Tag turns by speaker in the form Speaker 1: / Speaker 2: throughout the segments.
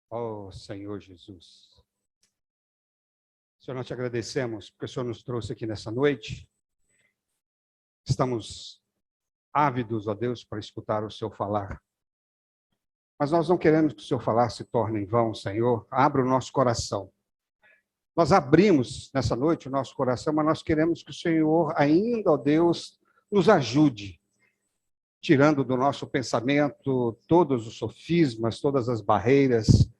Speaker 1: Oh, Senhor Jesus. Senhor, nós te agradecemos porque o Senhor nos trouxe aqui nessa noite. Estamos ávidos, ó Deus, para escutar o Senhor falar. Mas nós não queremos que o Senhor falar se torne em vão, Senhor. Abra o nosso coração. Nós abrimos nessa noite o nosso coração, mas nós queremos que o Senhor ainda, ó Deus, nos ajude, tirando do nosso pensamento todos os sofismas, todas as barreiras,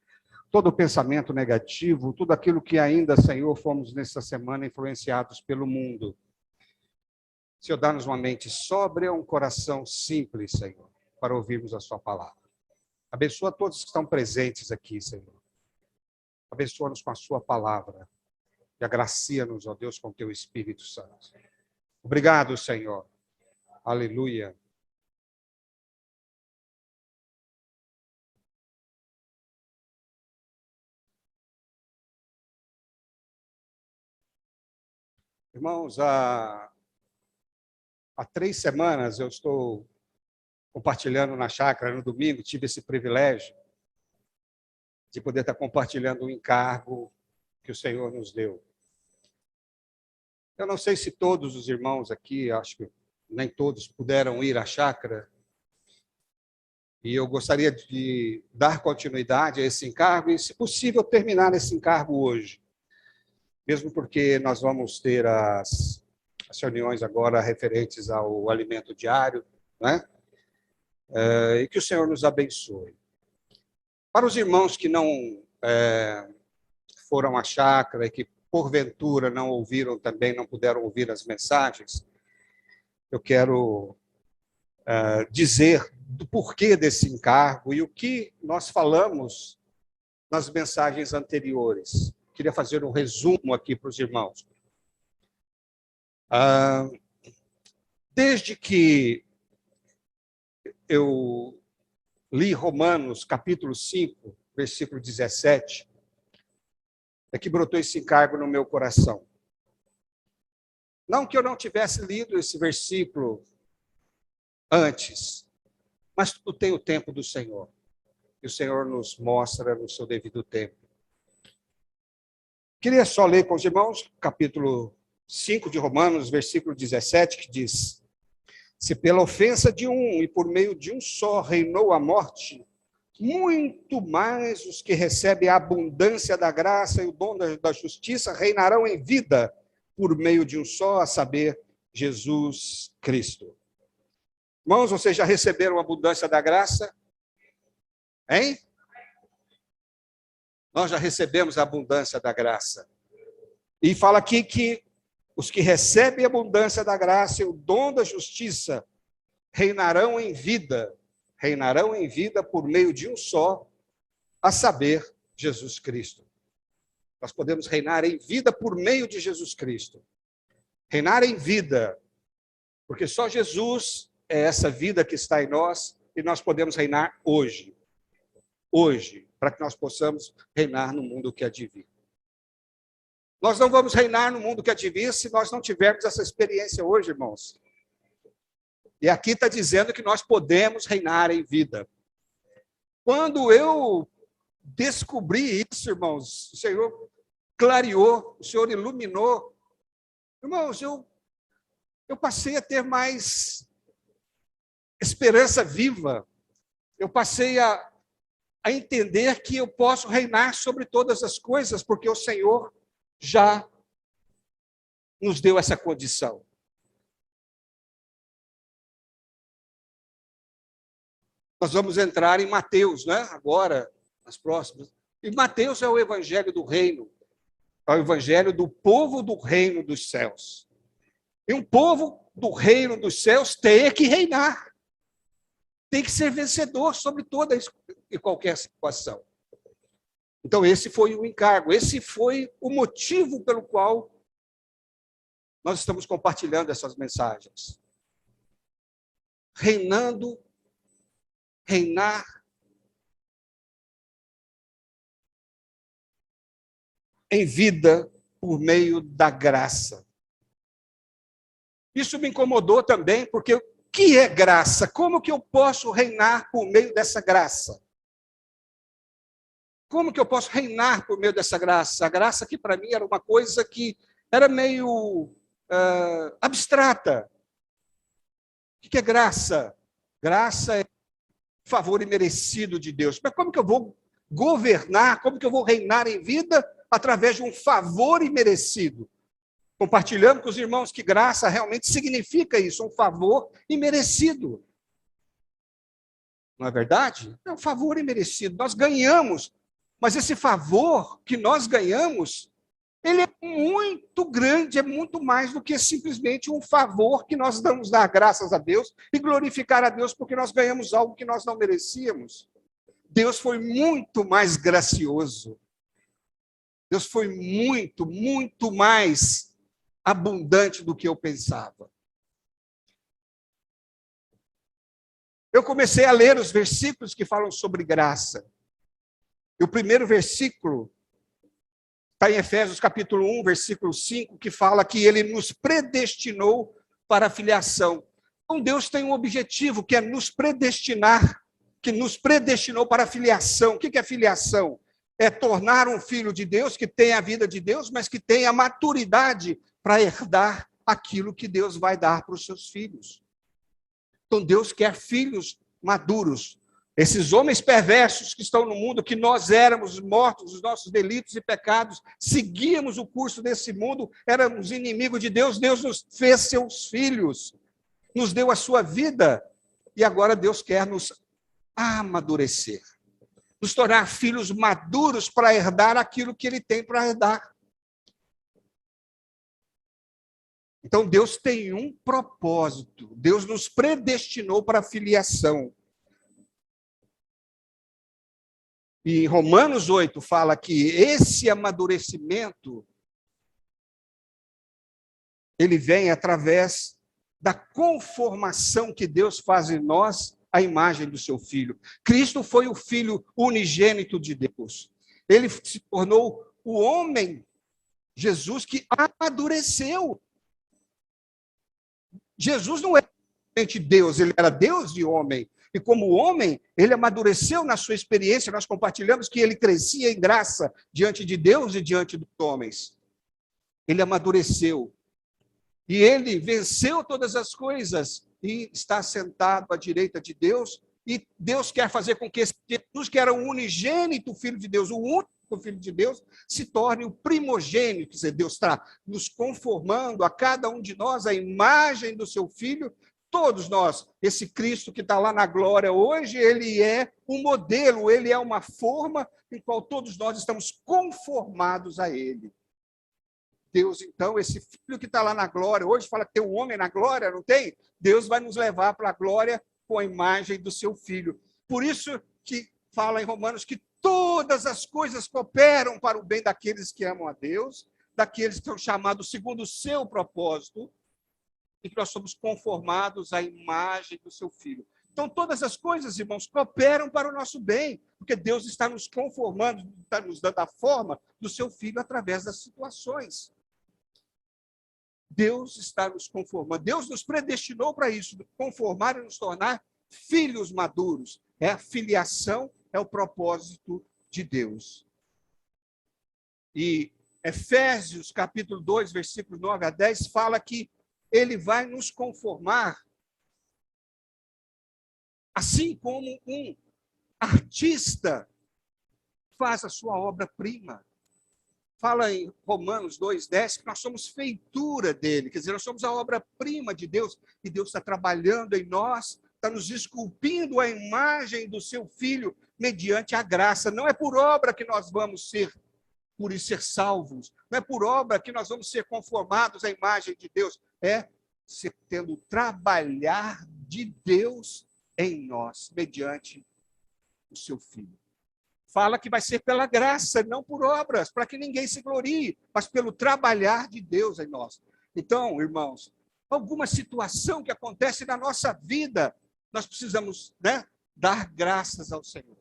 Speaker 1: todo o pensamento negativo, tudo aquilo que ainda, Senhor, fomos nessa semana influenciados pelo mundo. Senhor, dá-nos uma mente sóbria, um coração simples, Senhor, para ouvirmos a sua palavra. Abençoa todos que estão presentes aqui, Senhor. Abençoa-nos com a sua palavra e agracia-nos, ó Deus, com o teu Espírito Santo. Obrigado, Senhor. Aleluia. Irmãos, há 3 semanas eu estou compartilhando na chácara no domingo, tive esse privilégio de poder estar compartilhando um encargo que o Senhor nos deu. Eu não sei se todos os irmãos aqui, acho que nem todos puderam ir à chácara, e eu gostaria de dar continuidade a esse encargo e, se possível, terminar esse encargo hoje, mesmo porque nós vamos ter as reuniões agora referentes ao alimento diário, né? E que o Senhor nos abençoe. Para os irmãos que não foram à chácara e que, porventura, não ouviram também, não puderam ouvir as mensagens, eu quero dizer do porquê desse encargo e o que nós falamos nas mensagens anteriores. Queria fazer um resumo aqui para os irmãos. Desde que eu li Romanos, capítulo 5, versículo 17, é que brotou esse encargo no meu coração. Não que eu não tivesse lido esse versículo antes, mas tudo tem o tempo do Senhor. E o Senhor nos mostra no seu devido tempo. Queria só ler com os irmãos, capítulo 5 de Romanos, versículo 17, que diz: se pela ofensa de um e por meio de um só reinou a morte, muito mais os que recebem a abundância da graça e o dom da justiça reinarão em vida por meio de um só, a saber, Jesus Cristo. Irmãos, vocês já receberam a abundância da graça? Hein? Nós já recebemos a abundância da graça. E fala aqui que os que recebem a abundância da graça e o dom da justiça reinarão em vida por meio de um só, a saber, Jesus Cristo. Nós podemos reinar em vida por meio de Jesus Cristo. Reinar em vida, porque só Jesus é essa vida que está em nós e nós podemos reinar hoje. Hoje, para que nós possamos reinar no mundo que há de vir. Nós não vamos reinar no mundo que há de vir se nós não tivermos essa experiência hoje, irmãos. E aqui está dizendo que nós podemos reinar em vida. Quando eu descobri isso, irmãos, o Senhor clareou, o Senhor iluminou. Irmãos, eu passei a ter mais esperança viva. Eu passei a entender que eu posso reinar sobre todas as coisas, porque o Senhor já nos deu essa condição. Nós vamos entrar em Mateus, né? Agora, nas próximas. E Mateus é o evangelho do reino. É o evangelho do povo do reino dos céus. E um povo do reino dos céus tem que reinar. Tem que ser vencedor sobre toda e qualquer situação. Então, esse foi o encargo. Esse foi o motivo pelo qual nós estamos compartilhando essas mensagens. Reinar em vida por meio da graça. Isso me incomodou também, porque o que é graça? Como que eu posso reinar por meio dessa graça? Como que eu posso reinar por meio dessa graça? A graça que para mim era uma coisa que era meio abstrata. O que é graça? Graça é favor imerecido de Deus. Mas como que eu vou governar, como que eu vou reinar em vida através de um favor imerecido? Compartilhando com os irmãos que graça realmente significa isso, um favor imerecido. Não é verdade? É um favor imerecido. Nós ganhamos, mas esse favor que nós ganhamos, ele é muito grande, é muito mais do que simplesmente um favor que nós damos dar graças a Deus e glorificar a Deus porque nós ganhamos algo que nós não merecíamos. Deus foi muito mais gracioso. Deus foi muito, muito mais abundante do que eu pensava. Eu comecei a ler os versículos que falam sobre graça. E o primeiro versículo está em Efésios capítulo 1, versículo 5, que fala que ele nos predestinou para a filiação. Então Deus tem um objetivo, que é nos predestinar, que nos predestinou para a filiação. O que é filiação? É tornar um filho de Deus, que tem a vida de Deus, mas que tem a maturidade para herdar aquilo que Deus vai dar para os seus filhos. Então Deus quer filhos maduros. Esses homens perversos que estão no mundo, que nós éramos mortos dos nossos delitos e pecados, seguíamos o curso desse mundo, éramos inimigos de Deus, Deus nos fez seus filhos, nos deu a sua vida, e agora Deus quer nos amadurecer, nos tornar filhos maduros para herdar aquilo que Ele tem para herdar. Então, Deus tem um propósito. Deus nos predestinou para a filiação. E em Romanos 8 fala que esse amadurecimento, ele vem através da conformação que Deus faz em nós à imagem do seu Filho. Cristo foi o Filho unigênito de Deus. Ele se tornou o homem, Jesus, que amadureceu. Jesus não era somente Deus, ele era Deus e homem. E como homem, ele amadureceu na sua experiência, nós compartilhamos que ele crescia em graça diante de Deus e diante dos homens. Ele amadureceu. E ele venceu todas as coisas e está sentado à direita de Deus. E Deus quer fazer com que esse Jesus, que era o unigênito Filho de Deus, o único Filho de Deus, se torne o primogênito. Quer dizer, Deus está nos conformando a cada um de nós a imagem do seu Filho. Todos nós, esse Cristo que está lá na glória hoje, ele é um modelo, ele é uma forma em qual todos nós estamos conformados a ele. Deus, então, esse Filho que está lá na glória, hoje fala que tem um homem na glória, não tem? Deus vai nos levar para a glória com a imagem do seu Filho. Por isso que fala em Romanos que todas as coisas cooperam para o bem daqueles que amam a Deus, daqueles que são chamados segundo o seu propósito, e que nós somos conformados à imagem do seu Filho. Então, todas as coisas, irmãos, cooperam para o nosso bem, porque Deus está nos conformando, está nos dando a forma do seu Filho através das situações. Deus está nos conformando. Deus nos predestinou para isso, conformar e nos tornar filhos maduros. É a filiação, é o propósito de Deus. E Efésios, capítulo 2, versículos 9 a 10, fala que ele vai nos conformar, assim como um artista faz a sua obra-prima. Fala em Romanos 2:10 que nós somos feitura dele, quer dizer, nós somos a obra-prima de Deus, e Deus está trabalhando em nós, está nos esculpindo a imagem do seu Filho mediante a graça. Não é por obra que nós vamos ser salvos, não é por obra que nós vamos ser conformados à imagem de Deus, é tendo o trabalhar de Deus em nós, mediante o seu Filho. Fala que vai ser pela graça, não por obras, para que ninguém se glorie, mas pelo trabalhar de Deus em nós. Então, irmãos, alguma situação que acontece na nossa vida, nós precisamos, dar graças ao Senhor.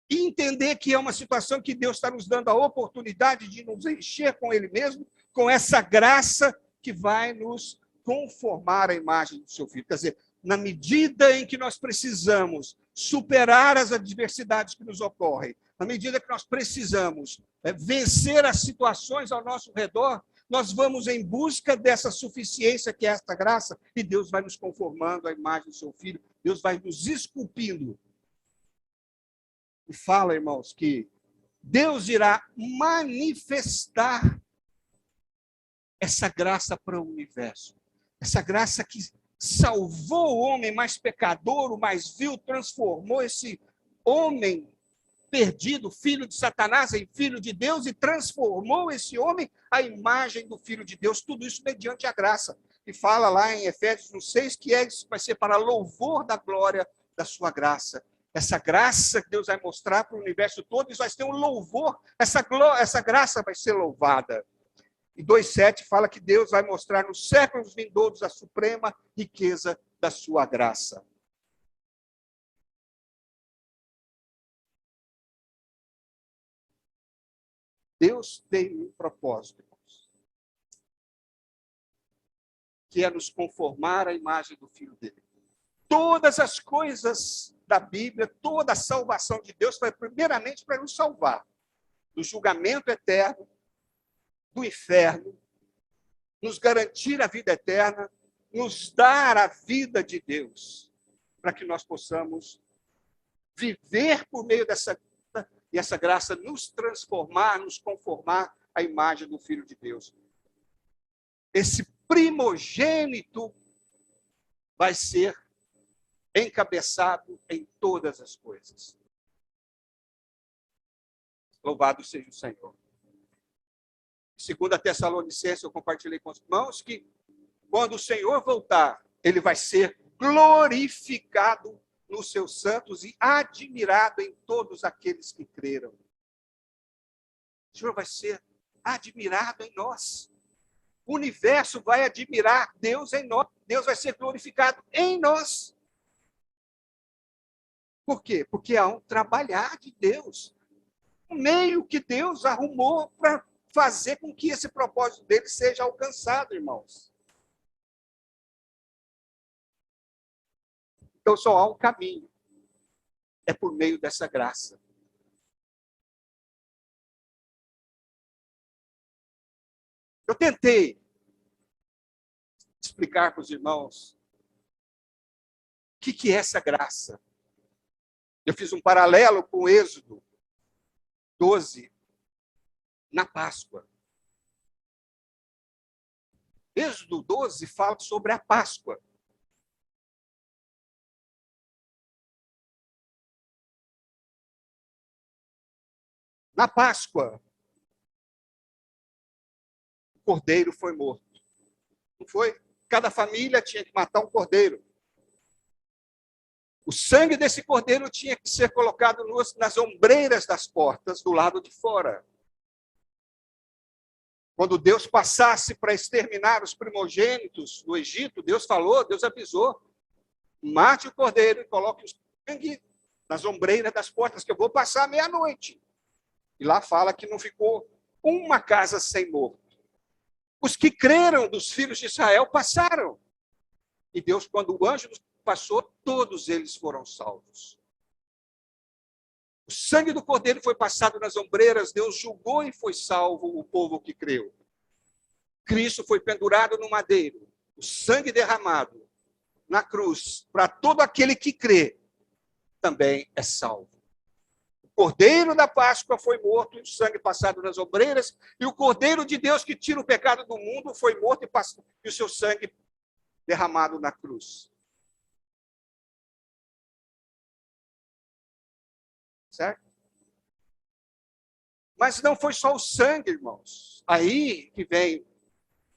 Speaker 1: E entender que é uma situação que Deus está nos dando a oportunidade de nos encher com Ele mesmo, com essa graça que vai nos conformar à imagem do seu Filho. Quer dizer, na medida em que nós precisamos superar as adversidades que nos ocorrem, à medida que nós precisamos vencer as situações ao nosso redor, nós vamos em busca dessa suficiência que é esta graça, e Deus vai nos conformando à imagem do seu Filho, Deus vai nos esculpindo. E fala, irmãos, que Deus irá manifestar essa graça para o universo. Essa graça que salvou o homem mais pecador, o mais vil, transformou esse homem perdido, filho de Satanás, em filho de Deus, e transformou esse homem à imagem do Filho de Deus. Tudo isso mediante a graça. E fala lá em Efésios 6 que vai ser para louvor da glória da sua graça. Essa graça que Deus vai mostrar para o universo todo, isso vai ter um louvor, essa graça vai ser louvada. E 2,7 fala que Deus vai mostrar nos séculos vindouros a suprema riqueza da sua graça. Deus tem um propósito, irmãos, que é nos conformar à imagem do Filho dele. Todas as coisas da Bíblia, toda a salvação de Deus foi primeiramente para nos salvar do julgamento eterno, do inferno, nos garantir a vida eterna, nos dar a vida de Deus, para que nós possamos viver por meio dessa vida e essa graça nos transformar, nos conformar à imagem do Filho de Deus. Esse primogênito vai ser encabeçado em todas as coisas. Louvado seja o Senhor. Segundo a Tessalonicenses, eu compartilhei com os irmãos que quando o Senhor voltar, ele vai ser glorificado nos seus santos e admirado em todos aqueles que creram. O Senhor vai ser admirado em nós. O universo vai admirar Deus em nós. Deus vai ser glorificado em nós. Por quê? Porque há um trabalhar de Deus. Um meio que Deus arrumou para fazer com que esse propósito dele seja alcançado, irmãos. Então, só há um caminho. É por meio dessa graça. Eu tentei explicar para os irmãos o que é essa graça. Eu fiz um paralelo com o Êxodo 12, na Páscoa. Êxodo 12 fala sobre a Páscoa. Na Páscoa, o cordeiro foi morto. Não foi? Cada família tinha que matar um cordeiro. O sangue desse cordeiro tinha que ser colocado nas ombreiras das portas, do lado de fora. Quando Deus passasse para exterminar os primogênitos do Egito, Deus falou, Deus avisou, mate o cordeiro e coloque o sangue nas ombreiras das portas, que eu vou passar meia-noite. E lá fala que não ficou uma casa sem morto. Os que creram dos filhos de Israel passaram. E Deus, quando o anjo passou, todos eles foram salvos. O sangue do cordeiro foi passado nas ombreiras, Deus julgou e foi salvo o povo que creu. Cristo foi pendurado no madeiro, o sangue derramado na cruz, para todo aquele que crê, também é salvo. O cordeiro da Páscoa foi morto, e o sangue passado nas ombreiras, e o cordeiro de Deus que tira o pecado do mundo foi morto e o seu sangue derramado na cruz. Certo? Mas não foi só o sangue, irmãos. Aí que vem.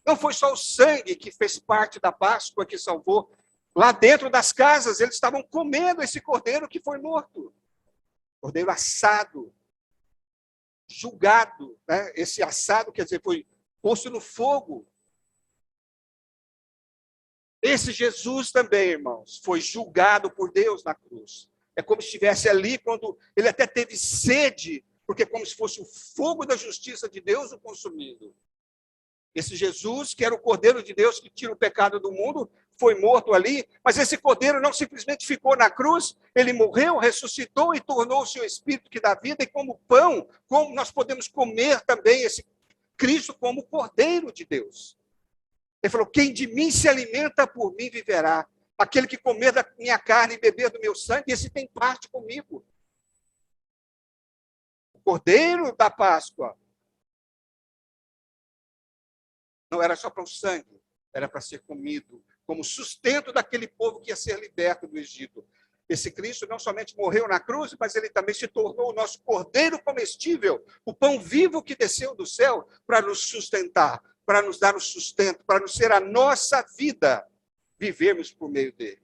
Speaker 1: Não foi só o sangue que fez parte da Páscoa que salvou. Lá dentro das casas, eles estavam comendo esse cordeiro que foi morto. Cordeiro assado, julgado. Né? Esse assado, quer dizer, foi posto no fogo. Esse Jesus também, irmãos, foi julgado por Deus na cruz. É como se estivesse ali quando ele até teve sede, porque é como se fosse o fogo da justiça de Deus o consumindo. Esse Jesus, que era o Cordeiro de Deus que tira o pecado do mundo, foi morto ali, mas esse cordeiro não simplesmente ficou na cruz, ele morreu, ressuscitou e tornou-se o Espírito que dá vida, e como pão, como nós podemos comer também esse Cristo como cordeiro de Deus. Ele falou, quem de mim se alimenta, por mim viverá. Aquele que comer da minha carne e beber do meu sangue, esse tem parte comigo. O cordeiro da Páscoa não era só para o sangue, era para ser comido, como sustento daquele povo que ia ser liberto do Egito. Esse Cristo não somente morreu na cruz, mas ele também se tornou o nosso cordeiro comestível, o pão vivo que desceu do céu para nos sustentar, para nos dar o sustento, para nos ser a nossa vida, vivermos por meio dele.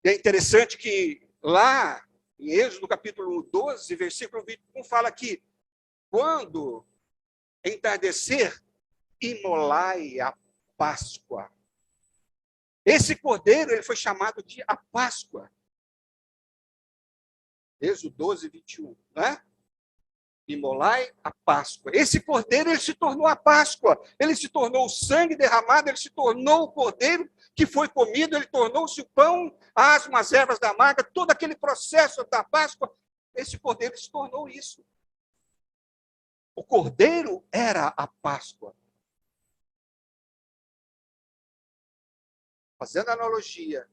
Speaker 1: E é interessante que lá, em Êxodo capítulo 12, versículo 21, fala que quando entardecer, imolai a Páscoa. Esse cordeiro ele foi chamado de a Páscoa. Êxodo 12, 21, né? Imolai a Páscoa. Esse cordeiro ele se tornou a Páscoa. Ele se tornou o sangue derramado, ele se tornou o cordeiro que foi comido, ele tornou-se o pão, asmo, as ervas da amarga, todo aquele processo da Páscoa. Esse cordeiro se tornou isso. O cordeiro era a Páscoa. Fazendo analogia,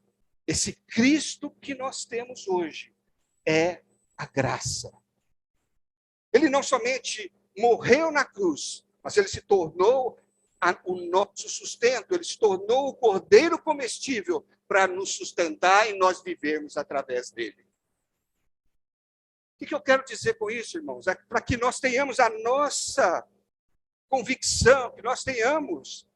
Speaker 1: esse Cristo que nós temos hoje é a graça. Ele não somente morreu na cruz, mas ele se tornou o nosso sustento, ele se tornou o cordeiro comestível para nos sustentar e nós vivermos através dele. O que eu quero dizer com isso, irmãos? É para que nós tenhamos a nossa convicção, que nós tenhamos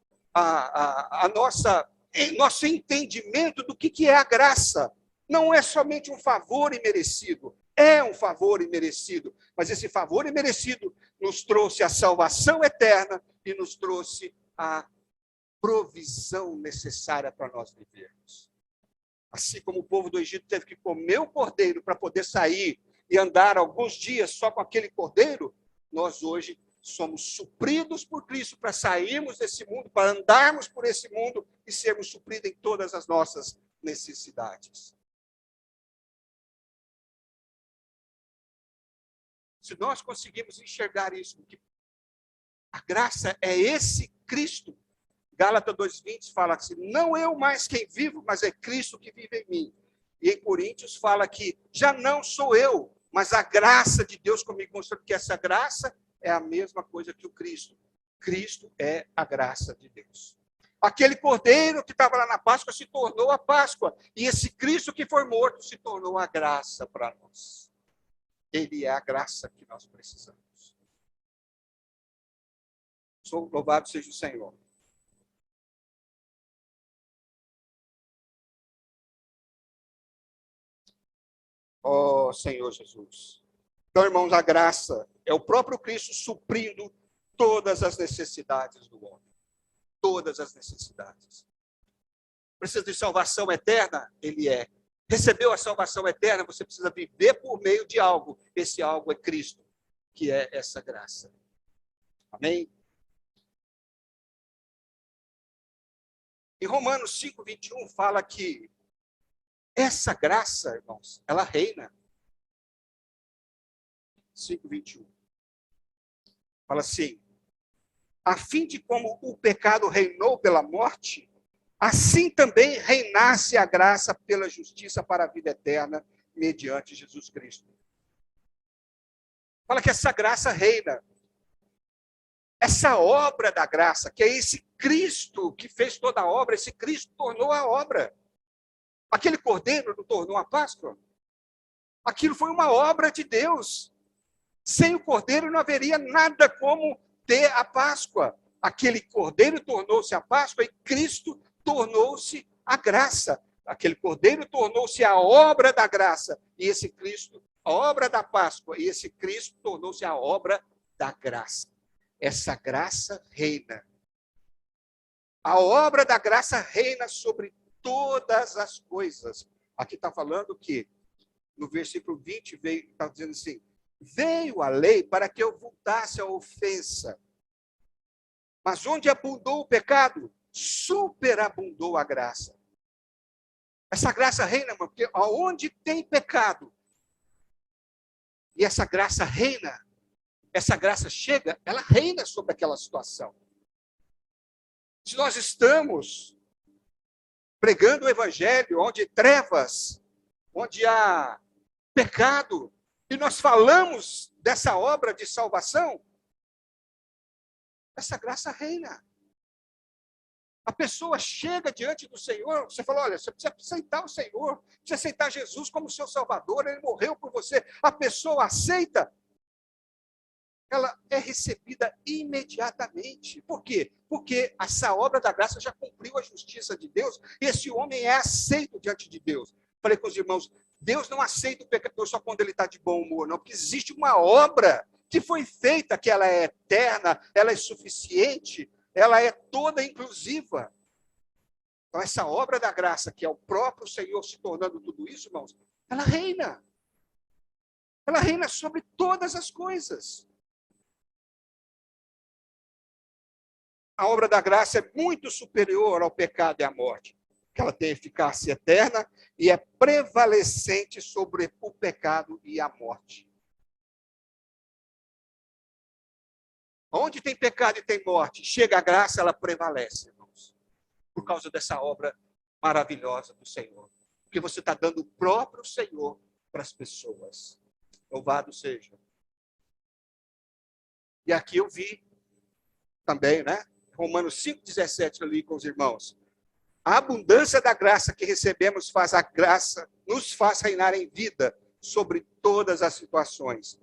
Speaker 1: nosso entendimento do que é a graça. Não é somente um favor imerecido, é um favor imerecido, mas esse favor imerecido nos trouxe a salvação eterna e nos trouxe a provisão necessária para nós vivermos. Assim como o povo do Egito teve que comer o cordeiro para poder sair e andar alguns dias só com aquele cordeiro, nós hoje somos supridos por Cristo para sairmos desse mundo, para andarmos por esse mundo e sermos supridos em todas as nossas necessidades. Se nós conseguimos enxergar isso, que a graça é esse Cristo, Gálatas 2:20 fala assim, não eu mais quem vivo, mas é Cristo que vive em mim. E em Coríntios fala que já não sou eu, mas a graça de Deus comigo, mostrando que essa graça é a mesma coisa que o Cristo. Cristo é a graça de Deus. Aquele cordeiro que estava lá na Páscoa se tornou a Páscoa. E esse Cristo que foi morto se tornou a graça para nós. Ele é a graça que nós precisamos. Louvado seja o Senhor. Ó Senhor Jesus. Então, irmãos, a graça é o próprio Cristo suprindo todas as necessidades do homem. Todas as necessidades. Precisa de salvação eterna? Ele é. Recebeu a salvação eterna, você precisa viver por meio de algo. Esse algo é Cristo, que é essa graça. Amém? Em Romanos 5:21 fala que essa graça, irmãos, ela reina. 5:21. Fala assim, a fim de como o pecado reinou pela morte, assim também reinasse a graça pela justiça para a vida eterna, mediante Jesus Cristo. Fala que essa graça reina. Essa obra da graça, que é esse Cristo que fez toda a obra, esse Cristo tornou a obra. Aquele cordeiro não tornou a Páscoa? Aquilo foi uma obra de Deus. Sem o cordeiro não haveria nada como ter a Páscoa. Aquele cordeiro tornou-se a Páscoa e Cristo tornou-se a graça. Aquele cordeiro tornou-se a obra da graça. E esse Cristo, a obra da Páscoa, e esse Cristo tornou-se a obra da graça. Essa graça reina. A obra da graça reina sobre todas as coisas. Aqui está falando que, no versículo 20, está dizendo assim, veio a lei para que eu voltasse à ofensa. Mas onde abundou o pecado, superabundou a graça. Essa graça reina, irmão, porque aonde tem pecado, e essa graça reina, essa graça chega, ela reina sobre aquela situação. Se nós estamos pregando o evangelho onde trevas, onde há pecado, e nós falamos dessa obra de salvação, essa graça reina. A pessoa chega diante do Senhor, você fala, olha, você precisa aceitar o Senhor, precisa aceitar Jesus como seu Salvador, Ele morreu por você. A pessoa aceita, ela é recebida imediatamente. Por quê? Porque essa obra da graça já cumpriu a justiça de Deus, e esse homem é aceito diante de Deus. Falei com os irmãos, Deus não aceita o pecador só quando ele está de bom humor, não, porque existe uma obra que foi feita, que ela é eterna, ela é suficiente, ela é toda inclusiva. Então, essa obra da graça, que é o próprio Senhor se tornando tudo isso, irmãos, ela reina. Ela reina sobre todas as coisas. A obra da graça é muito superior ao pecado e à morte, porque ela tem eficácia eterna e é prevalecente sobre o pecado e a morte. Onde tem pecado e tem morte, chega a graça, ela prevalece, irmãos, por causa dessa obra maravilhosa do Senhor. Porque você está dando o próprio Senhor para as pessoas. Louvado seja. E aqui eu vi também, né? Romanos 5,17, eu li com os irmãos. A abundância da graça que recebemos faz a graça, nos faz reinar em vida sobre todas as situações.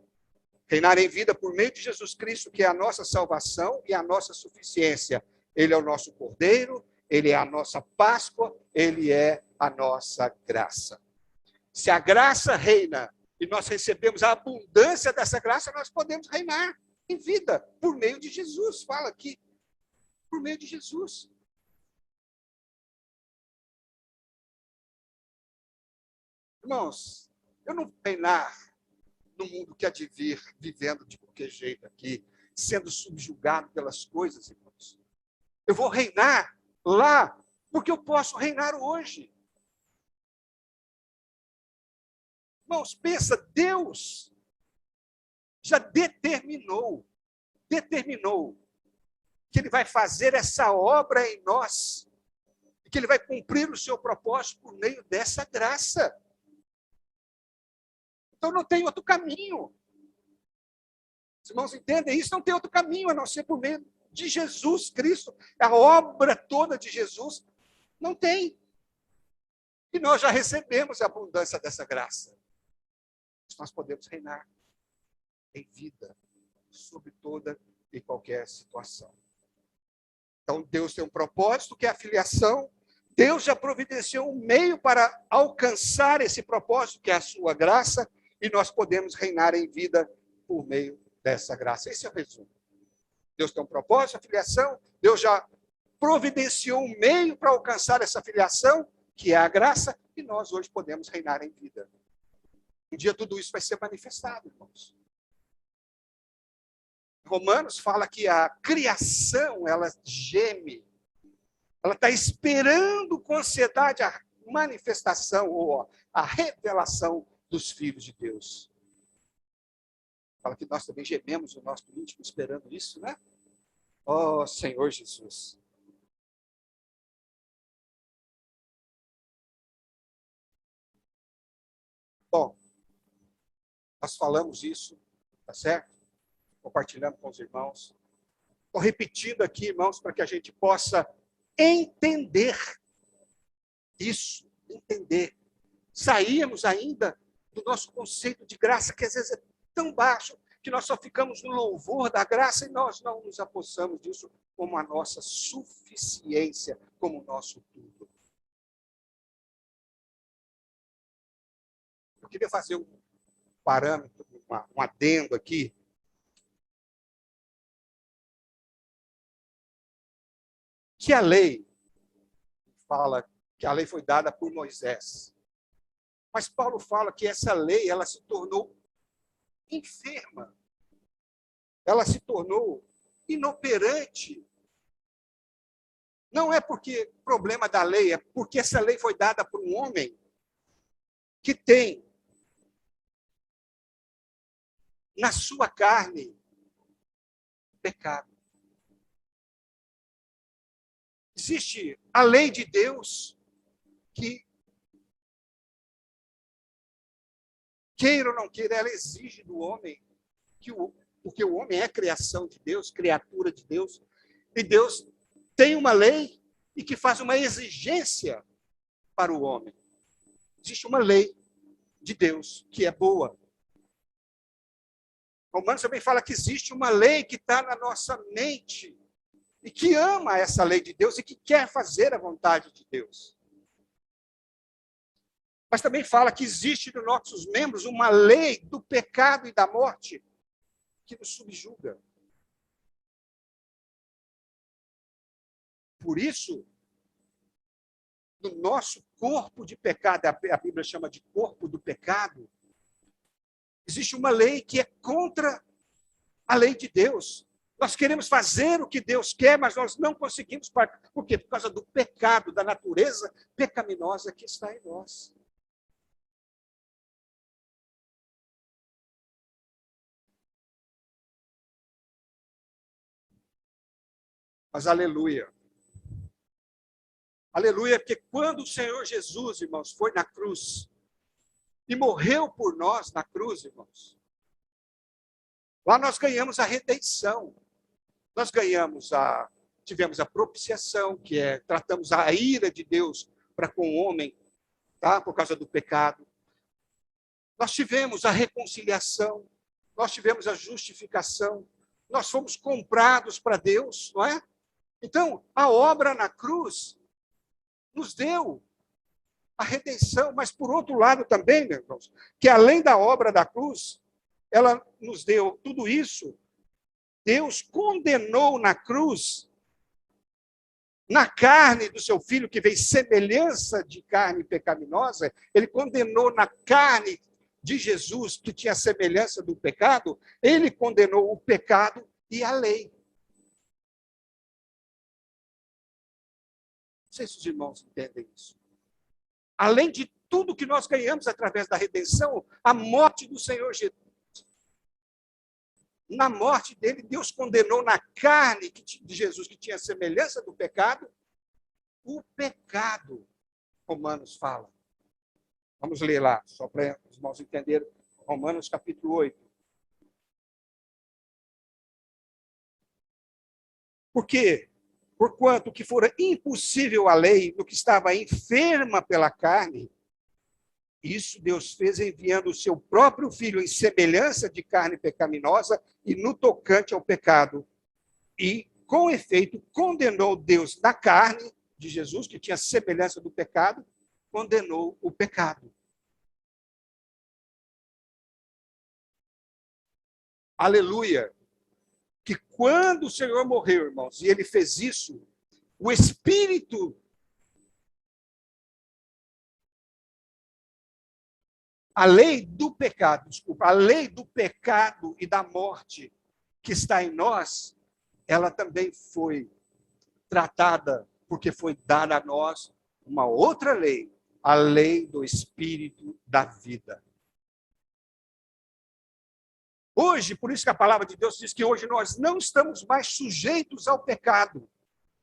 Speaker 1: Reinar em vida por meio de Jesus Cristo, que é a nossa salvação e a nossa suficiência. Ele é o nosso Cordeiro, Ele é a nossa Páscoa, Ele é a nossa graça. Se a graça reina e nós recebemos a abundância dessa graça, nós podemos reinar em vida por meio de Jesus. Fala aqui, por meio de Jesus. Irmãos, eu não vou reinar no mundo que há de vir, vivendo de qualquer jeito aqui, sendo subjugado pelas coisas, irmãos. Eu vou reinar lá, porque eu posso reinar hoje. Irmãos, pensa, Deus já determinou que Ele vai fazer essa obra em nós, e que Ele vai cumprir o seu propósito por meio dessa graça. Então não tem outro caminho. Os irmãos entendem isso? Não tem outro caminho a não ser por meio de Jesus Cristo. A obra toda de Jesus não tem. E nós já recebemos a abundância dessa graça. Nós podemos reinar em vida sobre toda e qualquer situação. Então Deus tem um propósito que é a filiação. Deus já providenciou um meio para alcançar esse propósito que é a sua graça, e nós podemos reinar em vida por meio dessa graça. Esse é o resumo. Deus tem um propósito, a filiação. Deus já providenciou um meio para alcançar essa filiação, que é a graça, e nós hoje podemos reinar em vida. Um dia tudo isso vai ser manifestado, irmãos. Romanos fala que a criação, ela geme. Ela está esperando com ansiedade a manifestação ou a revelação dos filhos de Deus. Fala que nós também gememos o nosso íntimo esperando isso, né? Oh, Senhor Jesus. Bom, nós falamos isso, tá certo? Compartilhando com os irmãos. Estou repetindo aqui, irmãos, para que a gente possa entender isso, entender. Saímos ainda do nosso conceito de graça, que às vezes é tão baixo, que nós só ficamos no louvor da graça e nós não nos apossamos disso como a nossa suficiência, como o nosso tudo. Eu queria fazer um parâmetro, um adendo aqui. Que a lei fala que a lei foi dada por Moisés. Mas Paulo fala que essa lei, ela se tornou enferma. Ela se tornou inoperante Não é porque problema da lei, é porque essa lei foi dada por um homem que tem na sua carne pecado. Existe a lei de Deus que, queira ou não queira, ela exige do homem porque o homem é criação de Deus, criatura de Deus, e Deus tem uma lei e que faz uma exigência para o homem. Existe uma lei de Deus que é boa. Romanos também fala que existe uma lei que está na nossa mente e que ama essa lei de Deus e que quer fazer a vontade de Deus. Mas também fala que existe nos nossos membros uma lei do pecado e da morte que nos subjuga. Por isso, no nosso corpo de pecado, a Bíblia chama de corpo do pecado, existe uma lei que é contra a lei de Deus. Nós queremos fazer o que Deus quer, mas nós não conseguimos. Por quê? Por causa do pecado, da natureza pecaminosa que está em nós. Mas aleluia. Aleluia, porque quando o Senhor Jesus, irmãos, foi na cruz e morreu por nós na cruz, irmãos, lá nós ganhamos a redenção. Nós tivemos a propiciação, que é, tratamos a ira de Deus para com o homem, tá? Por causa do pecado. Nós tivemos a reconciliação, nós tivemos a justificação, nós fomos comprados para Deus, não é? Então, a obra na cruz nos deu a redenção, mas por outro lado também, meus irmãos, que além da obra da cruz, ela nos deu tudo isso. Deus condenou na cruz, na carne do seu filho, que veio semelhança de carne pecaminosa, ele condenou na carne de Jesus, que tinha semelhança do pecado, ele condenou o pecado e a lei. Não sei se os irmãos entendem isso. Além de tudo que nós ganhamos através da redenção, a morte do Senhor Jesus. Na morte dele, Deus condenou na carne de Jesus, que tinha semelhança do pecado, o pecado, Romanos fala. Vamos ler lá, só para os irmãos entenderem, Romanos capítulo 8. Por quê? Porquanto que fora impossível a lei no que estava enferma pela carne, isso Deus fez enviando o seu próprio Filho em semelhança de carne pecaminosa e no tocante ao pecado. E, com efeito, condenou Deus na carne de Jesus, que tinha semelhança do pecado, condenou o pecado. Aleluia! Que quando o Senhor morreu, irmãos, e ele fez isso, o Espírito a lei do pecado, a lei do pecado e da morte que está em nós, ela também foi tratada, porque foi dada a nós uma outra lei, a lei do Espírito da vida. Hoje, por isso que a palavra de Deus diz que hoje nós não estamos mais sujeitos ao pecado,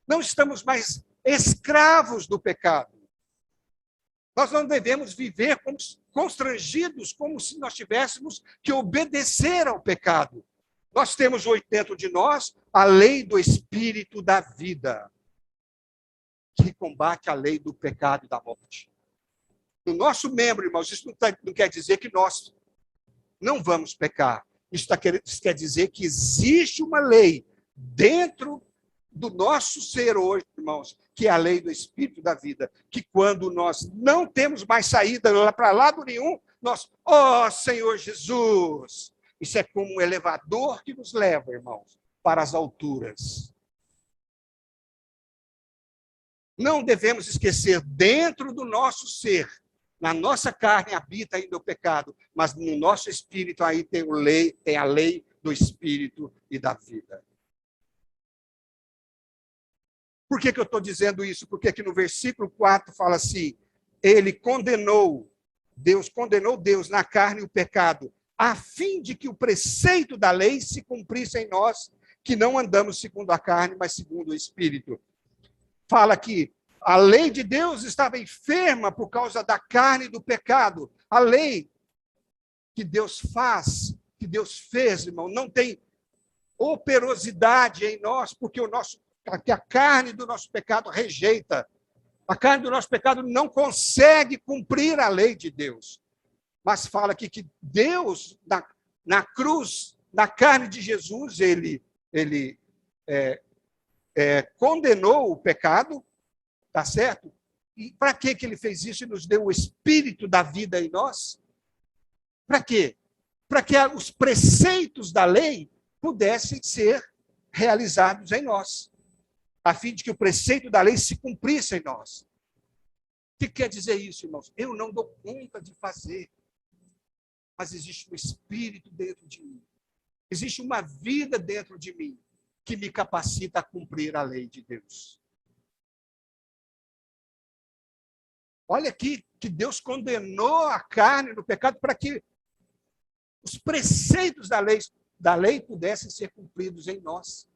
Speaker 1: não estamos mais escravos do pecado. Nós não devemos viver constrangidos, como se nós tivéssemos que obedecer ao pecado. Nós temos dentro de nós a lei do Espírito da vida, que combate a lei do pecado e da morte. No nosso membro, irmãos, isso não quer dizer que nós não vamos pecar. Isso quer dizer que existe uma lei dentro do nosso ser hoje, irmãos, que é a lei do Espírito da vida, que quando nós não temos mais saída para lado nenhum, nós, Senhor Jesus, isso é como um elevador que nos leva, irmãos, para as alturas. Não devemos esquecer, dentro do nosso ser, na nossa carne habita ainda o pecado, mas no nosso espírito aí tem a lei do Espírito e da vida. Por que eu estou dizendo isso? Porque aqui no versículo 4 fala assim, ele condenou, Deus na carne o pecado, a fim de que o preceito da lei se cumprisse em nós, que não andamos segundo a carne, mas segundo o Espírito. Fala que a lei de Deus estava enferma por causa da carne e do pecado. A lei que Deus faz, que Deus fez, irmão, não tem operosidade em nós, porque a carne do nosso pecado rejeita. A carne do nosso pecado não consegue cumprir a lei de Deus. Mas fala aqui que Deus, na cruz, na carne de Jesus, ele condenou o pecado, tá certo? E para que ele fez isso e nos deu o espírito da vida em nós? Para quê? Para que os preceitos da lei pudessem ser realizados em nós, a fim de que o preceito da lei se cumprisse em nós. O que quer dizer isso, irmãos? Eu não dou conta de fazer, mas existe um espírito dentro de mim. Existe uma vida dentro de mim que me capacita a cumprir a lei de Deus. Olha aqui que Deus condenou a carne no pecado para que os preceitos da lei pudessem ser cumpridos em nós.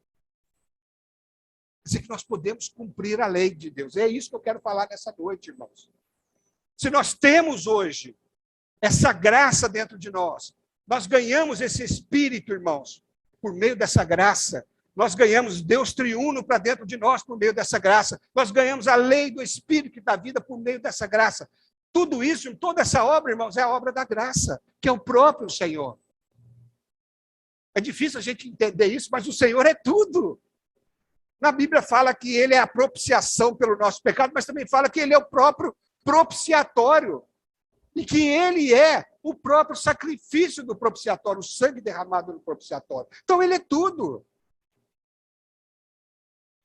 Speaker 1: Quer dizer que nós podemos cumprir a lei de Deus. É isso que eu quero falar nessa noite, irmãos. Se nós temos hoje essa graça dentro de nós, nós ganhamos esse espírito, irmãos, por meio dessa graça. Nós ganhamos Deus triuno para dentro de nós por meio dessa graça. Nós ganhamos a lei do Espírito da vida por meio dessa graça. Tudo isso, toda essa obra, irmãos, é a obra da graça, que é o próprio Senhor. É difícil a gente entender isso, mas o Senhor é tudo. Na Bíblia fala que ele é a propiciação pelo nosso pecado, mas também fala que ele é o próprio propiciatório. E que ele é o próprio sacrifício do propiciatório, o sangue derramado no propiciatório. Então ele é tudo.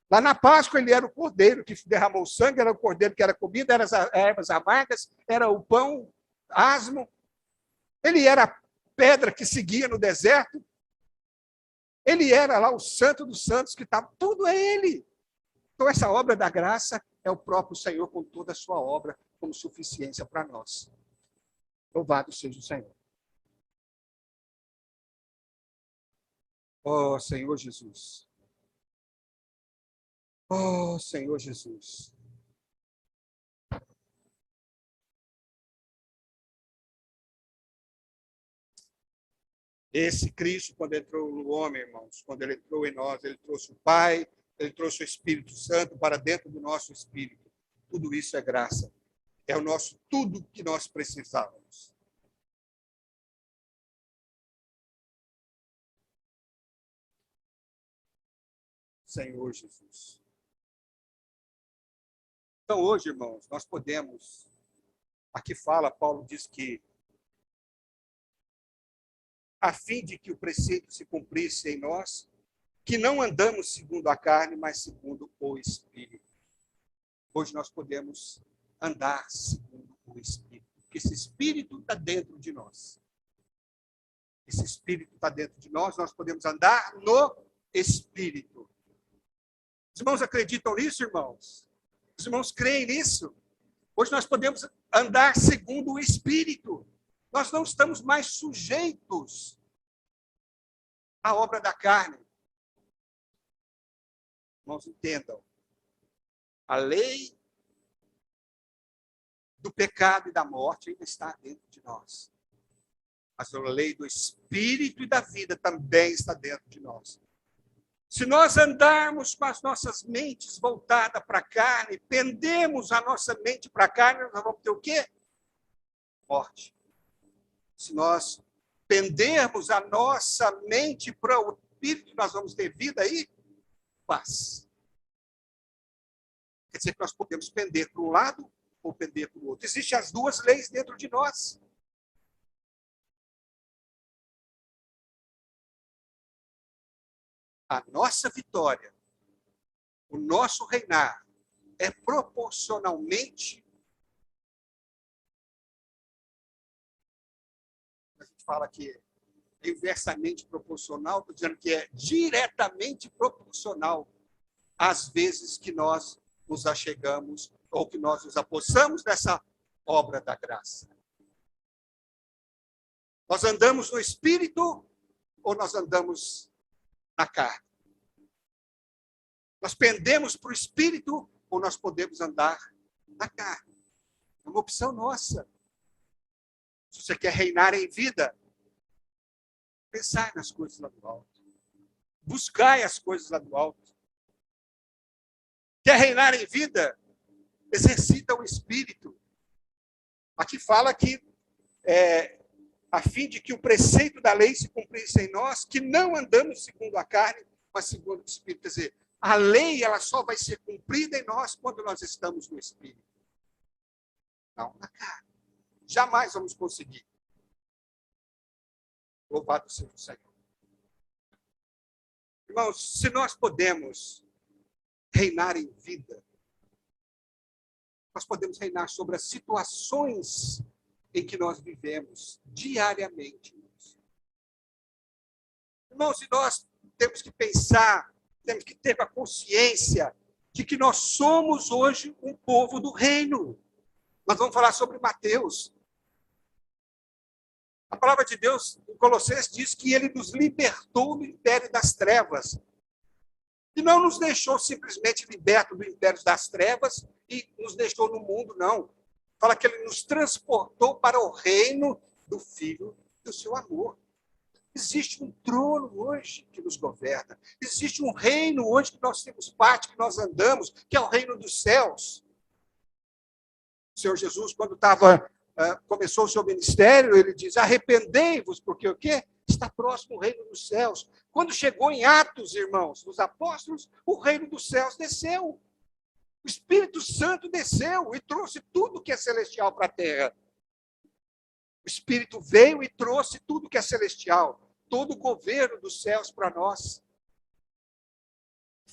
Speaker 1: Lá na Páscoa ele era o cordeiro que derramou o sangue, era o cordeiro que era comido, eram as ervas amargas, era o pão asmo. Ele era a pedra que seguia no deserto. Ele era lá o santo dos santos que estava, tudo é ele. Então essa obra da graça é o próprio Senhor com toda a sua obra como suficiência para nós. Louvado seja o Senhor. Oh, Senhor Jesus. Oh, Senhor Jesus. Esse Cristo, quando entrou no homem, irmãos, quando ele entrou em nós, ele trouxe o Pai, ele trouxe o Espírito Santo para dentro do nosso espírito. Tudo isso é graça. É o nosso tudo que nós precisávamos. Senhor Jesus. Então, hoje, irmãos, nós podemos, aqui fala, Paulo diz que, a fim de que o preceito se cumprisse em nós, que não andamos segundo a carne, mas segundo o Espírito. Hoje nós podemos andar segundo o Espírito, porque esse Espírito está dentro de nós. Esse Espírito está dentro de nós, nós podemos andar no Espírito. Os irmãos acreditam nisso, irmãos? Os irmãos creem nisso? Hoje nós podemos andar segundo o Espírito. Nós não estamos mais sujeitos à obra da carne. Irmãos, entendam. A lei do pecado e da morte ainda está dentro de nós. Mas a lei do Espírito e da vida também está dentro de nós. Se nós andarmos com as nossas mentes voltadas para a carne, pendemos a nossa mente para a carne, nós vamos ter o quê? Morte. Se nós pendermos a nossa mente para o Espírito, nós vamos ter vida aí? Paz. Quer dizer que nós podemos pender para um lado ou pender para o outro. Existem as duas leis dentro de nós. A nossa vitória, o nosso reinar, é proporcionalmente. A gente fala que é inversamente proporcional, estou dizendo que é diretamente proporcional às vezes que nós nos achegamos ou que nós nos apossamos dessa obra da graça. Nós andamos no Espírito ou nós andamos na carne? Nós pendemos para o Espírito ou nós podemos andar na carne? É uma opção nossa. Se você quer reinar em vida, pensai nas coisas lá do alto. Buscai as coisas lá do alto. Quer reinar em vida? Exercita o Espírito. Aqui fala que a fim de que o preceito da lei se cumprisse em nós, que não andamos segundo a carne, mas segundo o Espírito. Quer dizer, a lei ela só vai ser cumprida em nós quando nós estamos no Espírito. Não na carne. Jamais vamos conseguir. Louvado seja o Senhor. Irmãos, se nós podemos reinar em vida, nós podemos reinar sobre as situações em que nós vivemos diariamente. Irmãos, e nós temos que pensar, temos que ter a consciência de que nós somos hoje um povo do reino. Nós vamos falar sobre Mateus. A palavra de Deus, em Colossenses, diz que ele nos libertou do império das trevas. E não nos deixou simplesmente libertos do império das trevas e nos deixou no mundo, não. Fala que ele nos transportou para o reino do Filho do seu amor. Existe um trono hoje que nos governa. Existe um reino hoje que nós temos parte, que nós andamos, que é o reino dos céus. O Senhor Jesus, quando começou o seu ministério, ele diz, arrependei-vos, porque o quê? Está próximo o reino dos céus. Quando chegou em Atos, irmãos, dos apóstolos, o reino dos céus desceu. O Espírito Santo desceu e trouxe tudo que é celestial para a terra. O Espírito veio e trouxe tudo que é celestial, todo o governo dos céus para nós.